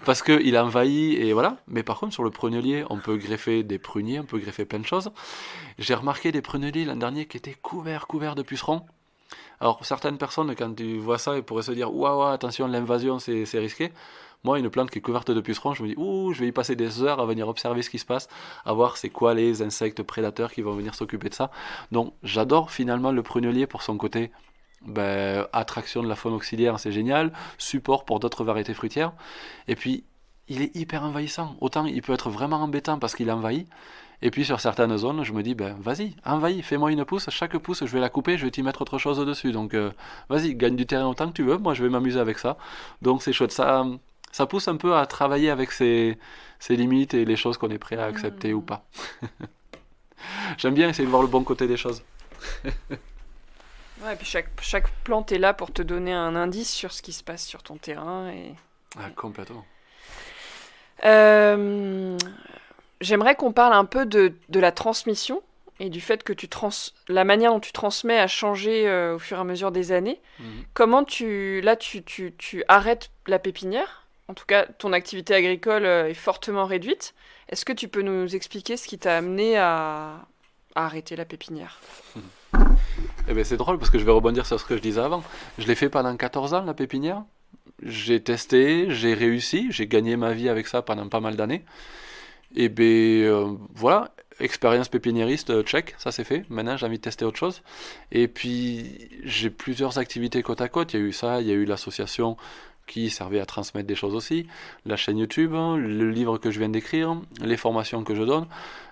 parce qu'il envahit, et voilà. Mais par contre, sur le prunelier, on peut greffer des pruniers, on peut greffer plein de choses. J'ai remarqué des pruneliers l'an dernier qui étaient couverts de pucerons. Alors, certaines personnes, quand tu vois ça, ils pourraient se dire « Waouh, attention, l'invasion, c'est risqué ». Moi, une plante qui est couverte de pucerons, je me dis « Ouh, je vais y passer des heures à venir observer ce qui se passe, à voir c'est quoi les insectes prédateurs qui vont venir s'occuper de ça ». Donc, j'adore finalement le prunelier pour son côté... attraction de la faune auxiliaire, c'est génial, support pour d'autres variétés fruitières, et puis il est hyper envahissant. Autant il peut être vraiment embêtant parce qu'il envahit, et puis sur certaines zones je me dis vas-y, envahis, fais-moi une pousse, chaque pousse je vais la couper, je vais t'y mettre autre chose dessus, donc vas-y, gagne du terrain autant que tu veux, moi je vais m'amuser avec ça. Donc c'est chouette, ça pousse un peu à travailler avec ses limites et les choses qu'on est prêt à accepter ou pas. J'aime bien essayer de voir le bon côté des choses. Ouais, et puis chaque plante est là pour te donner un indice sur ce qui se passe sur ton terrain. Complètement. J'aimerais qu'on parle un peu de la transmission et du fait que la manière dont tu transmets a changé au fur et à mesure des années. Comment tu arrêtes la pépinière? En tout cas, ton activité agricole est fortement réduite. Est-ce que tu peux nous expliquer ce qui t'a amené à arrêter la pépinière? Eh bien, c'est drôle parce que je vais rebondir sur ce que je disais avant. Je l'ai fait pendant 14 ans, la pépinière. J'ai testé, j'ai réussi, j'ai gagné ma vie avec ça pendant pas mal d'années. Et bien, voilà, expérience pépiniériste, check, ça c'est fait. Maintenant, j'ai envie de tester autre chose. Et puis, j'ai plusieurs activités côte à côte. Il y a eu ça, il y a eu l'association qui servait à transmettre des choses aussi, la chaîne YouTube, le livre que je viens d'écrire, les formations que je donne,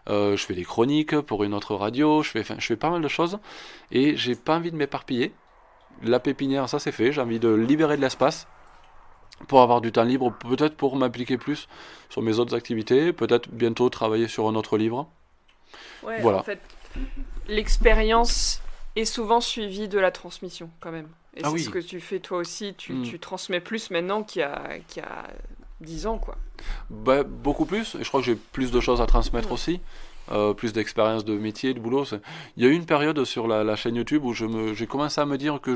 je fais des chroniques pour une autre radio, je fais pas mal de choses, et j'ai pas envie de m'éparpiller. La pépinière, ça c'est fait, j'ai envie de libérer de l'espace pour avoir du temps libre, peut-être pour m'appliquer plus sur mes autres activités, peut-être bientôt travailler sur un autre livre. Ouais, voilà. En fait, l'expérience est souvent suivie de la transmission quand même. Et c'est ce que tu fais toi aussi, tu transmets plus maintenant qu'il y a 10 ans, quoi. Beaucoup plus, et je crois que j'ai plus de choses à transmettre aussi, plus d'expérience de métier, de boulot. Il y a eu une période sur la chaîne YouTube où j'ai commencé à me dire que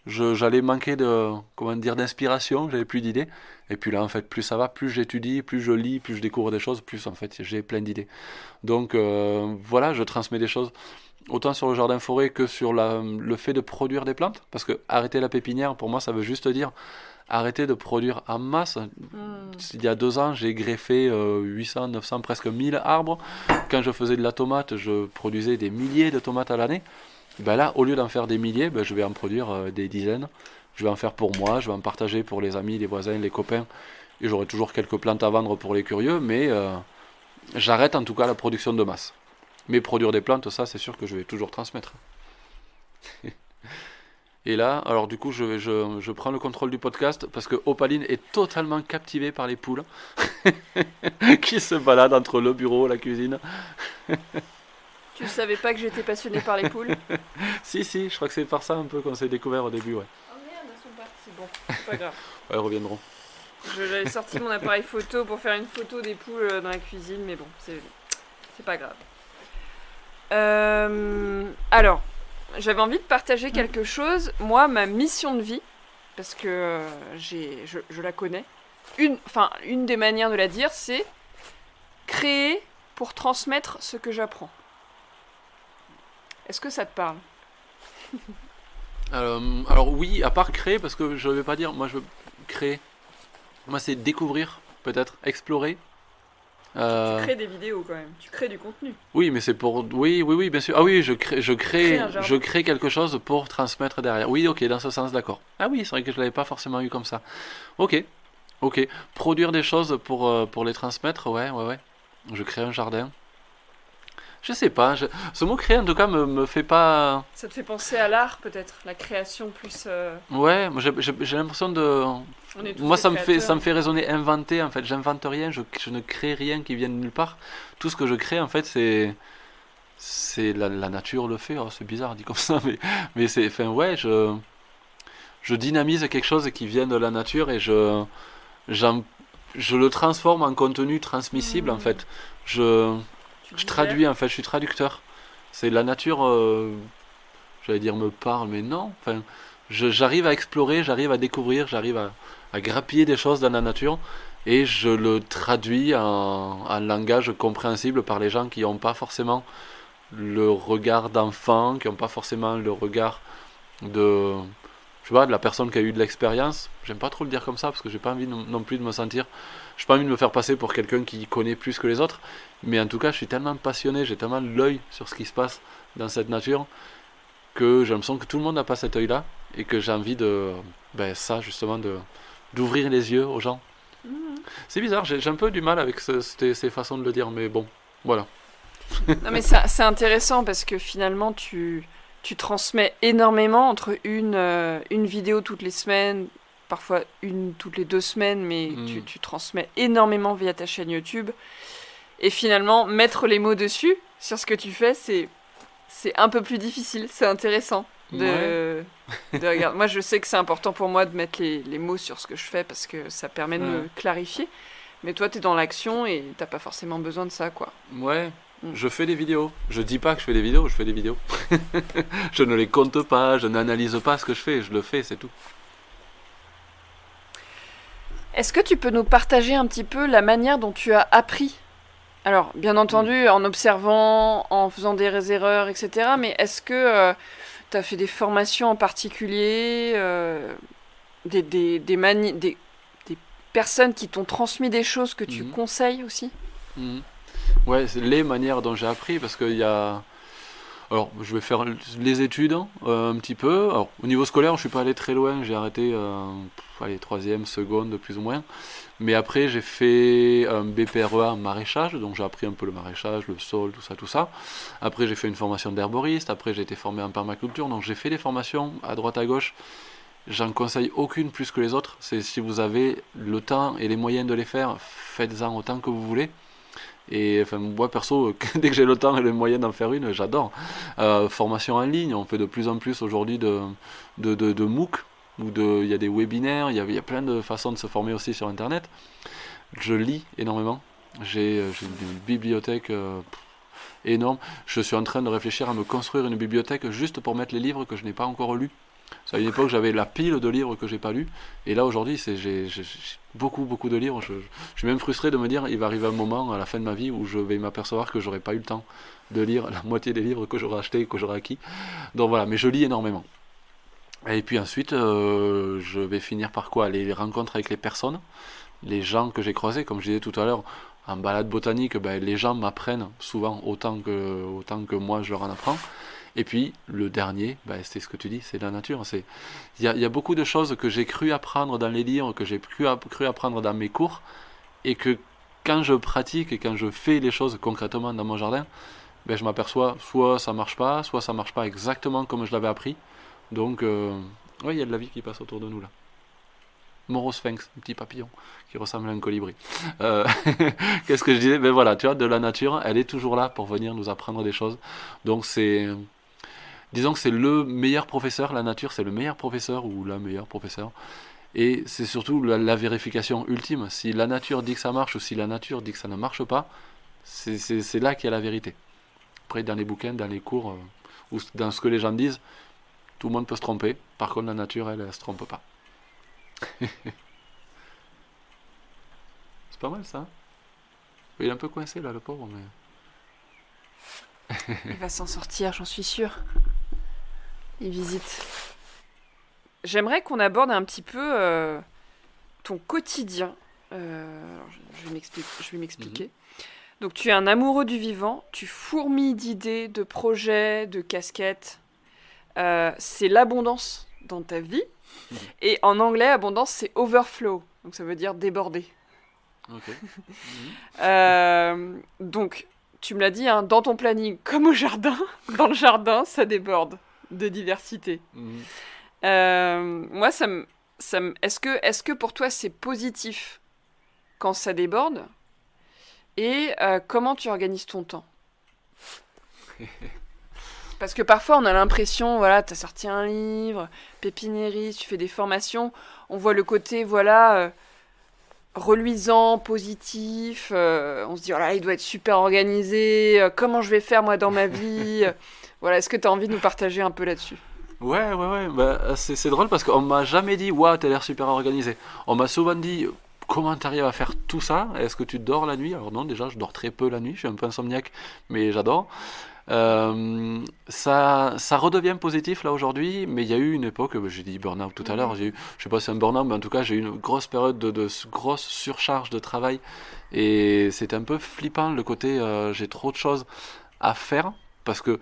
J'allais manquer d'inspiration, j'avais plus d'idées. Et puis là, en fait, plus ça va, plus j'étudie, plus je lis, plus je découvre des choses, plus en fait j'ai plein d'idées. Donc voilà, je transmets des choses autant sur le jardin forêt que sur le fait de produire des plantes. Parce que arrêter la pépinière, pour moi, ça veut juste dire arrêter de produire en masse. Il y a 2 ans, j'ai greffé 800, 900, presque 1000 arbres. Quand je faisais de la tomate, je produisais des milliers de tomates à l'année. Ben là, au lieu d'en faire des milliers, ben, je vais en produire des dizaines. Je vais en faire pour moi, je vais en partager pour les amis, les voisins, les copains. Et j'aurai toujours quelques plantes à vendre pour les curieux, mais j'arrête en tout cas la production de masse. Mais produire des plantes, ça, c'est sûr que je vais toujours transmettre. Et là, alors du coup, je prends le contrôle du podcast parce que Opaline est totalement captivée par les poules qui se baladent entre le bureau, la cuisine. Tu savais pas que j'étais passionnée par les poules? Si, je crois que c'est par ça un peu qu'on s'est découvert au début, ouais. Oh merde, elles sont parties. Bon, c'est pas grave. Ouais, elles reviendront. J'avais sorti mon appareil photo pour faire une photo des poules dans la cuisine, mais bon, c'est pas grave. Alors, j'avais envie de partager quelque chose. Moi, ma mission de vie, parce que je la connais, une des manières de la dire, c'est créer pour transmettre ce que j'apprends. Est-ce que ça te parle? Alors oui, à part créer, parce que je ne vais pas dire, moi je veux créer. Moi c'est découvrir, peut-être, explorer. Tu crées des vidéos quand même, tu crées du contenu. Oui, mais c'est pour... Oui, bien sûr. Ah oui, je crée quelque chose pour transmettre derrière. Oui, ok, dans ce sens, d'accord. Ah oui, c'est vrai que je ne l'avais pas forcément eu comme ça. Ok. Produire des choses pour les transmettre, ouais. Je crée un jardin. Je sais pas, ce mot créer en tout cas me fait pas... Ça te fait penser à l'art peut-être, la création plus... Ouais, moi j'ai l'impression de... Moi ça me fait raisonner inventer en fait, j'invente rien, je ne crée rien qui vienne de nulle part. Tout ce que je crée en fait c'est la nature le fait, c'est bizarre dit comme ça, mais c'est... Enfin ouais, je dynamise quelque chose qui vient de la nature et je le transforme en contenu transmissible en fait. Je traduis en fait, je suis traducteur. C'est la nature, j'allais dire me parle, mais non. Enfin, j'arrive à explorer, j'arrive à découvrir, j'arrive à grappiller des choses dans la nature et je le traduis en langage compréhensible par les gens qui n'ont pas forcément le regard d'enfant, qui n'ont pas forcément le regard de, je sais pas, de la personne qui a eu de l'expérience. J'aime pas trop le dire comme ça parce que j'ai pas envie non plus de me sentir... J'ai pas envie de me faire passer pour quelqu'un qui connaît plus que les autres, mais en tout cas, je suis tellement passionné, j'ai tellement l'œil sur ce qui se passe dans cette nature que j'ai l'impression que tout le monde n'a pas cet œil-là et que j'ai envie d'ouvrir les yeux aux gens. C'est bizarre, j'ai un peu du mal avec ces façons de le dire, mais bon, voilà. Non mais c'est intéressant parce que finalement tu transmets énormément entre une vidéo toutes les semaines, parfois une toutes les 2 semaines, mais tu transmets énormément via ta chaîne YouTube. Et finalement, mettre les mots dessus, sur ce que tu fais, c'est un peu plus difficile. C'est intéressant de regarder. Moi, je sais que c'est important pour moi de mettre les mots sur ce que je fais parce que ça permet de me clarifier. Mais toi, t'es dans l'action et t'as pas forcément besoin de ça, quoi. Ouais. Je fais des vidéos. Je dis pas que je fais des vidéos, je fais des vidéos. Je ne les compte pas, je n'analyse pas ce que je fais, je le fais, c'est tout. Est-ce que tu peux nous partager un petit peu la manière dont tu as appris? Alors, bien entendu, en observant, en faisant des erreurs, etc. Mais est-ce que tu as fait des formations en particulier, des personnes qui t'ont transmis des choses que tu conseilles aussi? Ouais, c'est les manières dont j'ai appris, parce qu'il y a... Alors, je vais faire les études un petit peu. Alors, au niveau scolaire, je ne suis pas allé très loin, j'ai arrêté 3e, seconde, plus ou moins. Mais après, j'ai fait un BPREA en maraîchage, donc j'ai appris un peu le maraîchage, le sol, tout ça. Après, j'ai fait une formation d'herboriste, après j'ai été formé en permaculture, donc j'ai fait des formations à droite à gauche. J'en conseille aucune plus que les autres. C'est si vous avez le temps et les moyens de les faire, faites-en autant que vous voulez. Et enfin, moi perso, dès que j'ai le temps et les moyens d'en faire une, j'adore. Formation en ligne, on fait de plus en plus aujourd'hui de MOOC, il y a des webinaires, il y a plein de façons de se former aussi sur internet. Je lis énormément, j'ai une bibliothèque énorme. Je suis en train de réfléchir à me construire une bibliothèque juste pour mettre les livres que je n'ai pas encore lus. À une époque, j'avais la pile de livres que j'ai pas lus, et là aujourd'hui, j'ai beaucoup de livres. Je suis même frustré de me dire, il va arriver un moment à la fin de ma vie où je vais m'apercevoir que j'aurai pas eu le temps de lire la moitié des livres que j'aurais achetés et que j'aurais acquis. Donc voilà, mais je lis énormément. Et puis ensuite, je vais finir par quoi? Les rencontres avec les personnes, les gens que j'ai croisés, comme je disais tout à l'heure, en balade botanique, les gens m'apprennent souvent autant que moi je leur en apprends. Et puis, le dernier, c'est ce que tu dis, c'est la nature. Il y a beaucoup de choses que j'ai cru apprendre dans les livres, que j'ai cru apprendre dans mes cours, et que quand je pratique et quand je fais les choses concrètement dans mon jardin, je m'aperçois, soit ça marche pas exactement comme je l'avais appris. Donc, il y a de la vie qui passe autour de nous là. Morosphinx, un petit papillon qui ressemble à un colibri. Qu'est-ce que je disais? Voilà, tu vois, de la nature, elle est toujours là pour venir nous apprendre des choses. Donc disons que c'est le meilleur professeur, la nature c'est le meilleur professeur ou la meilleure professeur. Et c'est surtout la vérification ultime. Si la nature dit que ça marche ou si la nature dit que ça ne marche pas, c'est là qu'il y a la vérité. Après, dans les bouquins, dans les cours, ou dans ce que les gens disent, tout le monde peut se tromper. Par contre, la nature, elle se trompe pas. C'est pas mal ça. Il est un peu coincé là, le pauvre, mais... Il va s'en sortir, j'en suis sûre. Il visite. J'aimerais qu'on aborde un petit peu ton quotidien. Je vais m'expliquer. Donc tu es un amoureux du vivant, tu fourmilles d'idées, de projets, de casquettes. C'est l'abondance dans ta vie. Et en anglais, abondance, c'est overflow. Donc ça veut dire déborder. Ok. Donc, tu me l'as dit, dans ton planning, comme au jardin, dans le jardin, ça déborde de diversité. Moi, est-ce que pour toi, c'est positif quand ça déborde? Et comment tu organises ton temps? Parce que parfois, on a l'impression, voilà, tu as sorti un livre, pépinériste, tu fais des formations, on voit le côté, reluisant, positif, on se dit, oh là, il doit être super organisé, comment je vais faire, moi, dans ma vie? Voilà, est-ce que tu as envie de nous partager un peu là-dessus? Ouais. C'est drôle parce qu'on m'a jamais dit, waouh, t'as l'air super organisé. On m'a souvent dit, comment t'arrives à faire tout ça? Est-ce que tu dors la nuit? Alors non, déjà, je dors très peu la nuit, je suis un peu insomniaque, mais j'adore. Ça redevient positif là aujourd'hui, mais il y a eu une époque, j'ai dit burn-out tout à l'heure, je sais pas si c'est un burn-out, mais en tout cas j'ai eu une grosse période de grosse surcharge de travail et c'était un peu flippant le côté j'ai trop de choses à faire. Parce que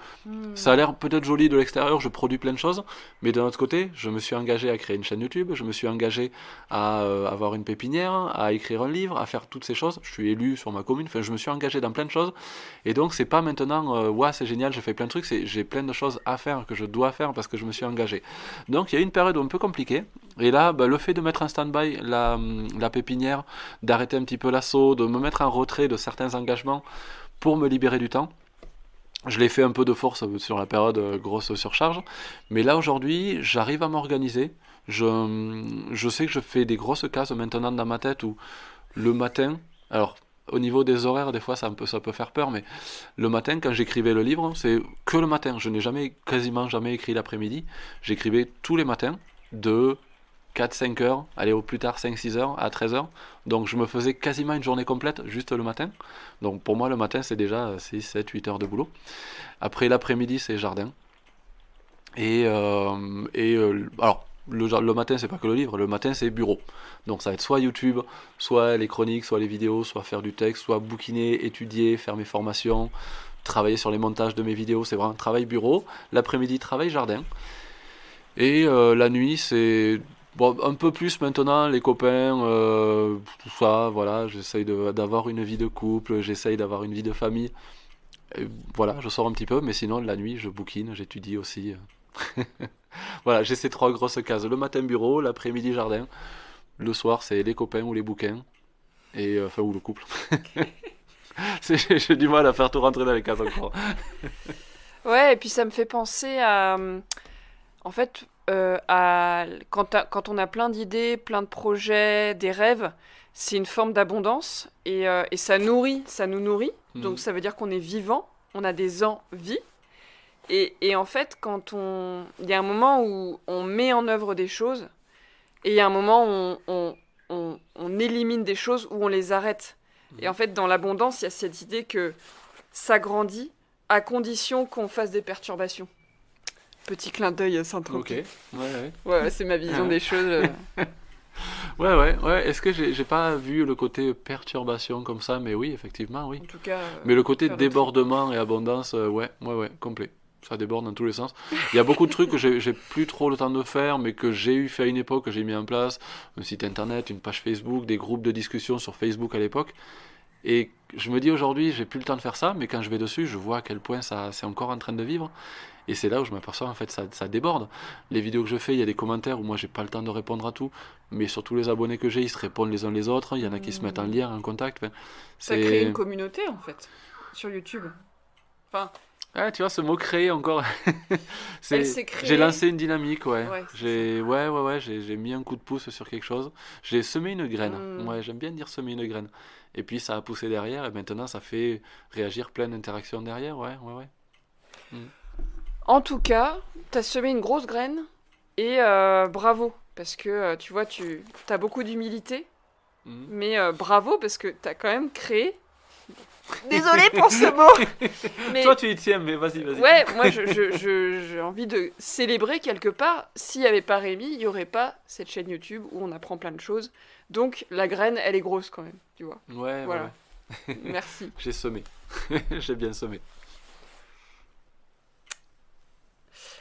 ça a l'air peut-être joli de l'extérieur, je produis plein de choses, mais d'un autre côté, je me suis engagé à créer une chaîne YouTube, je me suis engagé à avoir une pépinière, à écrire un livre, à faire toutes ces choses. Je suis élu sur ma commune, enfin je me suis engagé dans plein de choses. Et donc c'est pas maintenant, c'est génial, j'ai fait plein de trucs, j'ai plein de choses à faire que je dois faire parce que je me suis engagé. Donc il y a eu une période un peu compliquée. Et là, le fait de mettre en stand-by la pépinière, d'arrêter un petit peu l'assaut, de me mettre en retrait de certains engagements pour me libérer du temps, je l'ai fait un peu de force sur la période grosse surcharge, mais là aujourd'hui j'arrive à m'organiser. Je sais que je fais des grosses cases maintenant dans ma tête où le matin, alors au niveau des horaires des fois ça peut faire peur, mais le matin quand j'écrivais le livre, c'est que le matin, je n'ai quasiment jamais écrit l'après-midi, j'écrivais tous les matins de 4-5 heures, allez au plus tard 5-6 heures à 13 heures. Donc je me faisais quasiment une journée complète juste le matin. Donc pour moi le matin c'est déjà 6-7-8 heures de boulot. Après l'après-midi c'est jardin. Alors le matin c'est pas que le livre, le matin c'est bureau. Donc ça va être soit YouTube, soit les chroniques, soit les vidéos, soit faire du texte, soit bouquiner, étudier, faire mes formations, travailler sur les montages de mes vidéos. C'est vraiment travail bureau. L'après-midi travail jardin. Et la nuit c'est... Bon, un peu plus maintenant, les copains, tout ça, voilà, j'essaye d'avoir une vie de couple, j'essaye d'avoir une vie de famille. Et voilà, je sors un petit peu, mais sinon, la nuit, je bouquine, j'étudie aussi. Voilà, j'ai ces 3 grosses cases. Le matin, bureau, l'après-midi, jardin. Le soir, c'est les copains ou les bouquins. Ou le couple. J'ai du mal à faire tout rentrer dans les cases encore. Ouais, et puis ça me fait penser à... En fait... quand on a plein d'idées, plein de projets, des rêves, c'est une forme d'abondance et ça nous nourrit. Donc ça veut dire qu'on est vivant, on a des envies Et en fait, il y a un moment où on met en œuvre des choses, et il y a un moment où on élimine des choses, où on les arrête. Et en fait, dans l'abondance, il y a cette idée que ça grandit à condition qu'on fasse des perturbations. Petit clin d'œil à Saint-Tropez. Ok, ouais. Ouais, c'est ma vision des choses. Ouais. Est-ce que j'ai pas vu le côté perturbation comme ça? Mais oui, effectivement, oui. En tout cas. Mais le côté faire débordement et abondance, ouais, complet. Ça déborde dans tous les sens. Il y a beaucoup de trucs que j'ai plus trop le temps de faire, mais que j'ai eu fait à une époque, que j'ai mis en place. Un site internet, une page Facebook, des groupes de discussion sur Facebook à l'époque. Et je me dis aujourd'hui, j'ai plus le temps de faire ça, mais quand je vais dessus, je vois à quel point c'est encore en train de vivre. Et c'est là où je m'aperçois, en fait, ça déborde. Les vidéos que je fais, il y a des commentaires où moi, j'ai pas le temps de répondre à tout. Mais sur tous les abonnés que j'ai, ils se répondent les uns les autres. Il y en a qui se mettent en lien, en contact. Enfin, Ça crée une communauté, en fait, sur YouTube. Enfin... Ah, tu vois, ce mot créer encore. Elle s'est créée. J'ai lancé une dynamique, ouais. Ouais, J'ai mis un coup de pouce sur quelque chose. J'ai semé une graine. Ouais, j'aime bien dire semer une graine. Et puis ça a poussé derrière, et maintenant ça fait réagir plein d'interactions derrière, ouais. En tout cas, t'as semé une grosse graine, et bravo. Parce que, tu vois, t'as beaucoup d'humilité. Mais bravo, parce que t'as quand même créé... Désolée pour ce mot. Mais... Toi, tu y tiens, mais vas-y. Ouais, moi, j'ai envie de célébrer quelque part. S'il n'y avait pas Rémi, il n'y aurait pas cette chaîne YouTube où on apprend plein de choses. Donc, la graine, elle est grosse quand même, tu vois. Ouais, voilà. Ouais. Merci. J'ai semé. J'ai bien semé.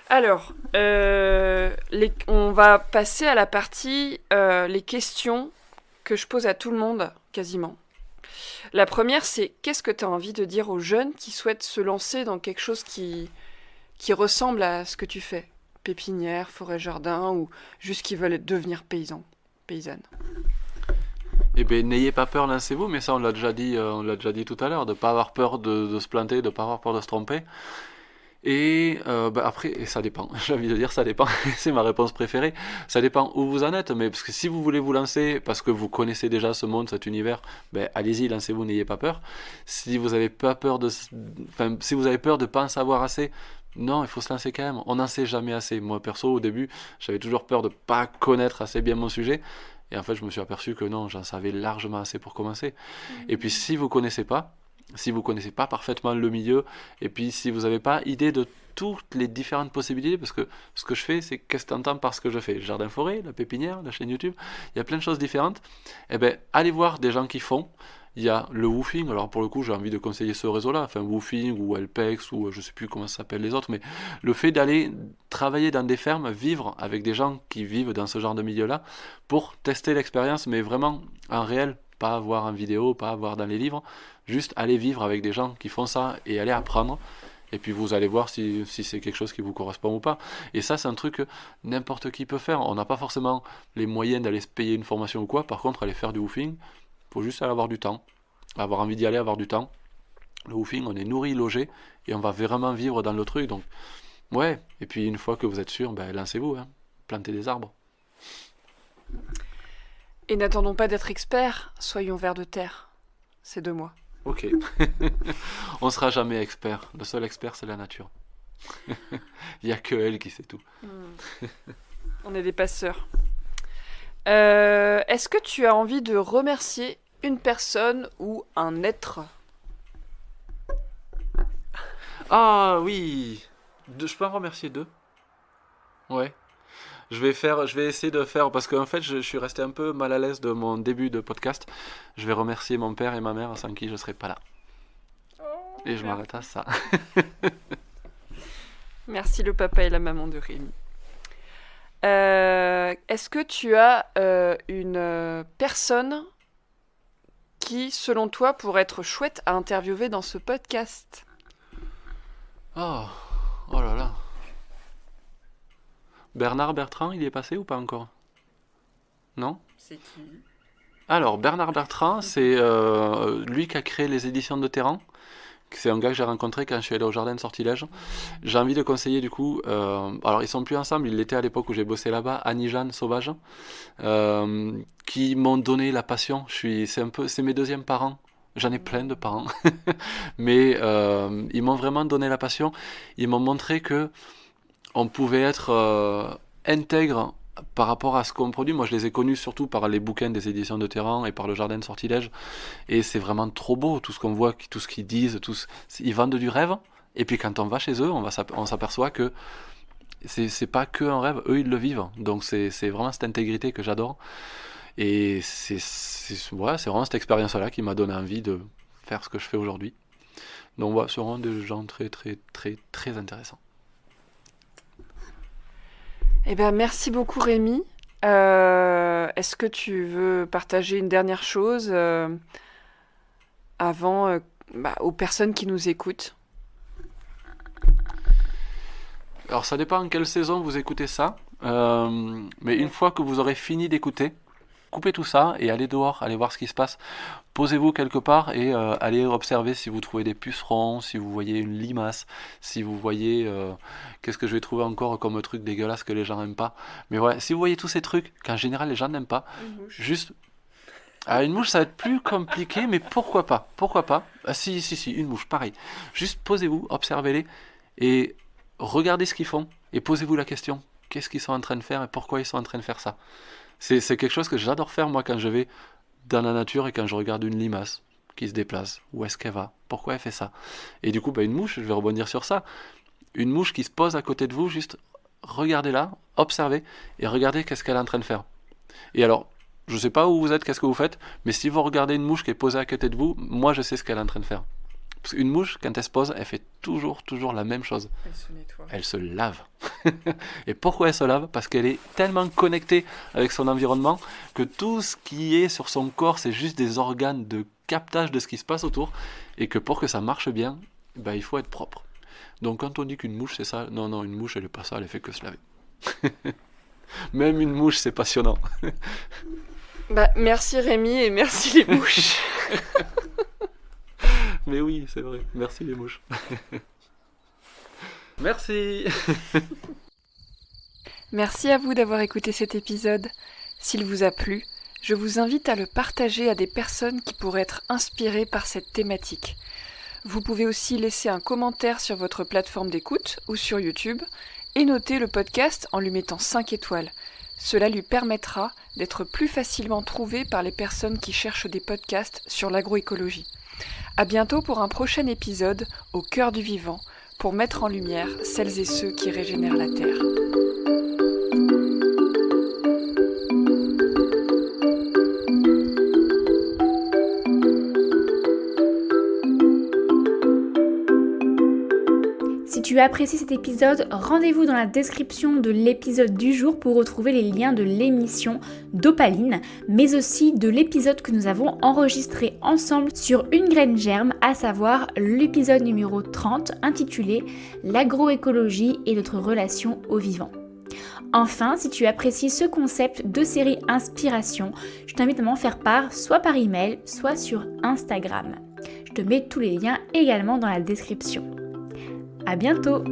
Alors, on va passer à la partie les questions que je pose à tout le monde, quasiment. La première, c'est qu'est-ce que tu as envie de dire aux jeunes qui souhaitent se lancer dans quelque chose qui ressemble à ce que tu fais? Pépinière, forêt-jardin, ou juste qui veulent devenir paysanne. Eh bien, n'ayez pas peur, lancez-vous, mais ça, on l'a déjà dit tout à l'heure, de ne pas avoir peur de se planter, de ne pas avoir peur de se tromper. Et après, ça dépend, j'ai envie de dire ça dépend, c'est ma réponse préférée, ça dépend où vous en êtes, mais parce que si vous voulez vous lancer, parce que vous connaissez déjà ce monde, cet univers, allez-y, lancez-vous, n'ayez pas peur. Si vous avez pas peur si vous avez peur de pas en savoir assez, non, il faut se lancer quand même, on n'en sait jamais assez. Moi perso, au début, j'avais toujours peur de pas connaître assez bien mon sujet, et en fait je me suis aperçu que non, j'en savais largement assez pour commencer. Et puis si vous connaissez pas parfaitement le milieu, et puis si vous n'avez pas idée de toutes les différentes possibilités, parce que ce que je fais, c'est qu'est-ce que tu entends par ce que je fais? Jardin-forêt, la pépinière, la chaîne YouTube, il y a plein de choses différentes. Allez voir des gens qui font. Il y a le woofing, alors pour le coup j'ai envie de conseiller ce réseau-là, enfin woofing ou Helpex ou je sais plus comment ça s'appelle les autres, mais le fait d'aller travailler dans des fermes, vivre avec des gens qui vivent dans ce genre de milieu-là, pour tester l'expérience, mais vraiment en réel, pas voir en vidéo, pas voir dans les livres, juste aller vivre avec des gens qui font ça et aller apprendre. Et puis vous allez voir si c'est quelque chose qui vous correspond ou pas. Et ça, c'est un truc que n'importe qui peut faire. On n'a pas forcément les moyens d'aller se payer une formation ou quoi. Par contre, aller faire du woofing, il faut juste aller avoir du temps. Avoir envie d'y aller, avoir du temps. Le woofing, on est nourri, logé, et on va vraiment vivre dans le truc. Donc, ouais. Et puis une fois que vous êtes sûr, lancez-vous, hein. Plantez des arbres. Et n'attendons pas d'être experts, soyons vers de terre. C'est de moi. Ok. On sera jamais expert. Le seul expert, c'est la nature. Il n'y a que elle qui sait tout. On est des passeurs. Est-ce que tu as envie de remercier une personne ou un être? Ah oui. Je peux en remercier deux? Ouais. Je vais essayer de faire, parce qu'en fait, je suis resté un peu mal à l'aise de mon début de podcast. Je vais remercier mon père et ma mère, sans qui je ne serais pas là. Et je m'arrête à ça. Merci le papa et la maman de Rémi. Est-ce que tu as une personne qui, selon toi, pourrait être chouette à interviewer dans ce podcast? Oh là là. Bernard Bertrand, il y est passé ou pas encore? Non? C'est qui? Alors, Bernard Bertrand, c'est lui qui a créé les éditions de Terran. C'est un gars que j'ai rencontré quand je suis allé au jardin de Sortilège. J'ai envie de conseiller du coup, alors ils sont plus ensemble, ils l'étaient à l'époque où j'ai bossé là-bas, Annie-Jeanne Sauvage, qui m'ont donné la passion. C'est mes deuxièmes parents J'en ai plein de parents. Mais ils m'ont vraiment donné la passion. Ils m'ont montré que on pouvait être intègre par rapport à ce qu'on produit. Moi, je les ai connus surtout par les bouquins des éditions de Terran et par le Jardin de Sortilège. Et c'est vraiment trop beau, tout ce qu'on voit, tout ce qu'ils disent. Ils vendent du rêve. Et puis quand on va chez eux, on s'aperçoit que c'est pas que un rêve, eux ils le vivent. Donc c'est vraiment cette intégrité que j'adore. Et c'est vraiment cette expérience-là qui m'a donné envie de faire ce que je fais aujourd'hui. Donc voilà, c'est vraiment des gens très très très très intéressants. Eh ben, merci beaucoup Rémi. Est-ce que tu veux partager une dernière chose avant aux personnes qui nous écoutent? Alors ça dépend en quelle saison vous écoutez ça, mais une fois que vous aurez fini d'écouter, coupez tout ça et allez dehors, allez voir ce qui se passe. Posez-vous quelque part et allez observer si vous trouvez des pucerons, si vous voyez une limace, si vous voyez... qu'est-ce que je vais trouver encore comme truc dégueulasse que les gens n'aiment pas. Mais ouais, si vous voyez tous ces trucs qu'en général les gens n'aiment pas, juste... Ah, une mouche ça va être plus compliqué, mais pourquoi pas? Pourquoi pas? Ah, si, une mouche, pareil. Juste posez-vous, observez-les et regardez ce qu'ils font et posez-vous la question. Qu'est-ce qu'ils sont en train de faire et pourquoi ils sont en train de faire ça? C'est quelque chose que j'adore faire moi quand je vais dans la nature et quand je regarde une limace qui se déplace. Où est-ce qu'elle va? Pourquoi elle fait ça? Et du coup, une mouche, je vais rebondir sur ça. Une mouche qui se pose à côté de vous, juste regardez-la, observez et regardez qu'est-ce qu'elle est en train de faire. Et alors, je sais pas où vous êtes, qu'est-ce que vous faites, mais si vous regardez une mouche qui est posée à côté de vous, moi je sais ce qu'elle est en train de faire. Parce qu'une mouche, quand elle se pose, elle fait toujours la même chose. Elle se nettoie. Elle se lave. Et pourquoi elle se lave? Parce qu'elle est tellement connectée avec son environnement que tout ce qui est sur son corps, c'est juste des organes de captage de ce qui se passe autour. Et que pour que ça marche bien, il faut être propre. Donc quand on dit qu'une mouche c'est ça, non, une mouche elle est pas ça, elle fait que se laver. Même une mouche c'est passionnant. Merci Rémi et merci les mouches. Mais oui, c'est vrai. Merci les mouches. Merci. Merci à vous d'avoir écouté cet épisode. S'il vous a plu, je vous invite à le partager à des personnes qui pourraient être inspirées par cette thématique. Vous pouvez aussi laisser un commentaire sur votre plateforme d'écoute ou sur YouTube et noter le podcast en lui mettant 5 étoiles. Cela lui permettra d'être plus facilement trouvé par les personnes qui cherchent des podcasts sur l'agroécologie. À bientôt pour un prochain épisode au cœur du vivant pour mettre en lumière celles et ceux qui régénèrent la Terre. Si tu as apprécié cet épisode, rendez-vous dans la description de l'épisode du jour pour retrouver les liens de l'émission d'Opaline, mais aussi de l'épisode que nous avons enregistré ensemble sur Une graine germe, à savoir l'épisode numéro 30 intitulé « L'agroécologie et notre relation au vivant ». Enfin, si tu apprécies ce concept de série Inspiration, je t'invite à m'en faire part soit par email, soit sur Instagram. Je te mets tous les liens également dans la description. À bientôt!